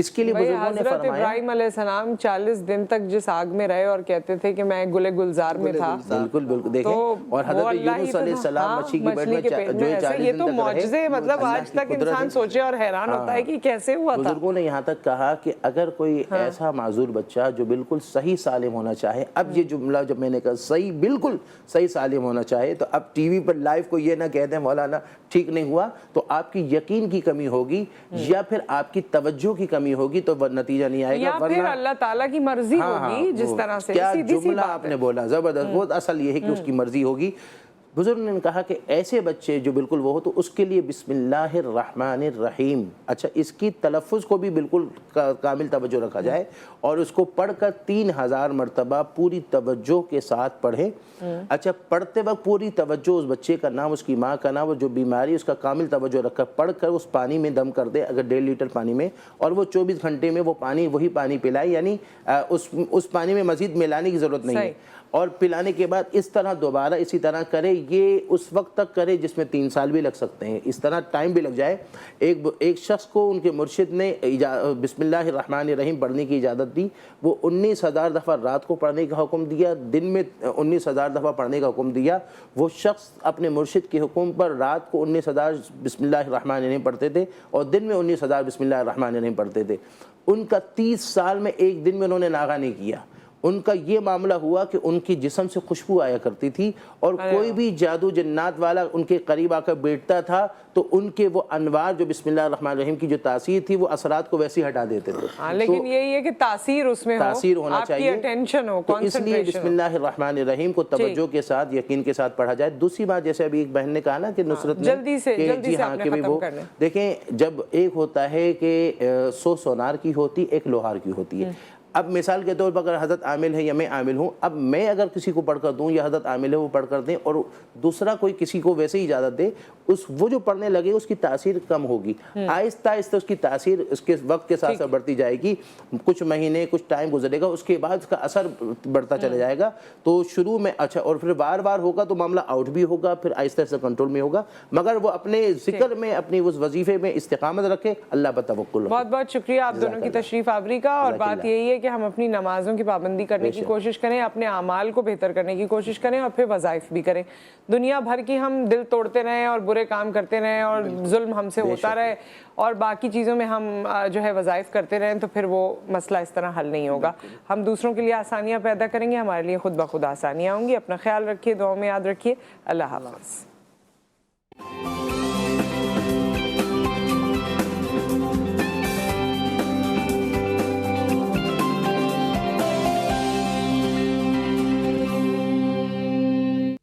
اس کے لیے بزرگوں نے حضرت فرمایا، ابراہیم علیہ السلام 40 دن تک جس آگ میں رہے اور کہتے تھے کہ میں گلے گلزار میں تھا، بالکل بالکل، دیکھیں، اور حضرت یونس علیہ السلام مچھی کی پیٹ میں جو ہے 40 یہ دن تو تک معجزے، مطلب آج تک انسان سوچے اور حیران ہوتا ہے کہ کیسے ہوا تھا۔ بزرگوں نے یہاں تک کہا کہ اگر کوئی ایسا معذور بچہ جو بالکل صحیح سالم ہونا چاہے، اب یہ جملہ جب میں نے کہا صحیح، بالکل صحیح سالم ہونا چاہے، تو اب ٹی وی پر لائیو کو یہ نہ کہہ دیں مولانا ٹھیک نہیں ہوا، تو آپ کی یقین کی کمی ہوگی یا پھر آپ کی توجہ کی کمی ہوگی، تو نتیجہ نہیں آئے گا، یا پھر اللہ تعالیٰ کی مرضی ہوگی، جس طرح سے کیا جملہ آپ نے بولا زبردست، وہ اصل یہ ہے کہ اس کی مرضی ہوگی۔ بزرگ نے کہا کہ ایسے بچے جو بالکل وہ ہو تو اس کے لیے بسم اللہ الرحمن الرحیم، اچھا اس کی تلفظ کو بھی بالکل کامل توجہ رکھا جائے، اور اس کو پڑھ کر 3000 مرتبہ پوری توجہ کے ساتھ پڑھیں۔ اچھا، پڑھتے وقت پوری توجہ، اس بچے کا نام، اس کی ماں کا نام اور جو بیماری اس کا کامل توجہ رکھ کر پڑھ کر اس پانی میں دم کر دے، اگر 1.5 لیٹر پانی میں، اور وہ 24 گھنٹے میں وہ پانی وہی پانی پلائے، یعنی اس پانی میں مزید ملانے کی ضرورت نہیں ہے۔ اور پلانے کے بعد اس طرح دوبارہ اسی طرح کرے، یہ اس وقت تک کرے جس میں 3 سال بھی لگ سکتے ہیں، اس طرح ٹائم بھی لگ جائے۔ ایک شخص کو ان کے مرشد نے بسم اللہ الرحمن الرحیم پڑھنے کی اجازت دی، وہ 19,000 دفعہ رات کو پڑھنے کا حکم دیا، دن میں 19,000 دفعہ پڑھنے کا حکم دیا۔ وہ شخص اپنے مرشد کے حکم پر رات کو 19,000 بسم اللہ الرحمن الرحیم پڑھتے تھے اور دن میں 19,000 بسم اللہ الرحمن الرحیم پڑھتے تھے۔ ان کا 30 سال میں ایک دن میں انہوں نے ناغہ نہیں کیا۔ ان کا یہ معاملہ ہوا کہ ان کی جسم سے خوشبو آیا کرتی تھی، اور کوئی بھی جادو جنات والا ان کے قریب آ کر بیٹھتا تھا تو ان کے وہ انوار جو بسم اللہ الرحمن الرحیم کی جو تاثیر تھی وہ اثرات کو ویسے ہٹا دیتے تھے۔ لیکن یہی ہے کہ تاثیر اس میں ہو، تاثیر ہونا چاہیے، اٹینشن ہو، تو اس لیے بسم اللہ الرحمن الرحیم کو توجہ کے ساتھ یقین کے ساتھ پڑھا جائے۔ دوسری بات، جیسے ابھی ایک بہن نے کہا نا کہ نصرت نے جلدی سے کہ وہ دیکھیں، جب ایک ہوتا ہے کہ 100 سونار کی ہوتی، ایک لوہار کی ہوتی ہے۔ اب مثال کے طور پر اگر حضرت عامل ہے یا میں عامل ہوں، اب میں اگر کسی کو پڑھ کر دوں یا حضرت عامل ہے وہ پڑھ کر دیں اور دوسرا کوئی کسی کو ویسے ہی اجازت دے، وہ جو پڑھنے لگے اس کی تاثیر کم ہوگی، آہستہ آہستہ اس کی تاثیر اس کے وقت کے ساتھ ساتھ بڑھتی جائے گی، کچھ مہینے کچھ ٹائم گزرے گا، اس کے بعد اس کا اثر بڑھتا چلا جائے گا۔ تو شروع میں اچھا، اور پھر بار بار ہوگا تو معاملہ آؤٹ بھی ہوگا، پھر آہستہ آہستہ کنٹرول میں ہوگا، مگر وہ اپنے ذکر میں اپنی اس وظیفے میں استقامت رکھے، اللہ پر توکل۔ بہت بہت شکریہ آپ دونوں کی تشریف آوری کا، اور بات یہی ہے کہ ہم اپنی نمازوں کی پابندی کرنے کی کوشش کریں، اپنے اعمال کو بہتر کرنے کی کوشش کریں، اور پھر وظائف بھی کریں۔ دنیا بھر کی ہم دل توڑتے رہیں اور برے کام کرتے رہیں اور ظلم ہم سے ہوتا رہے اور باقی چیزوں میں ہم جو ہے وظائف کرتے رہیں، تو پھر وہ مسئلہ اس طرح حل نہیں ہوگا۔ ہم دوسروں کے لیے آسانیاں پیدا کریں گے، ہمارے لیے خود بخود آسانیاں ہوں گی۔ اپنا خیال رکھیے، دعاؤں میں یاد رکھیے۔ اللہ حافظ۔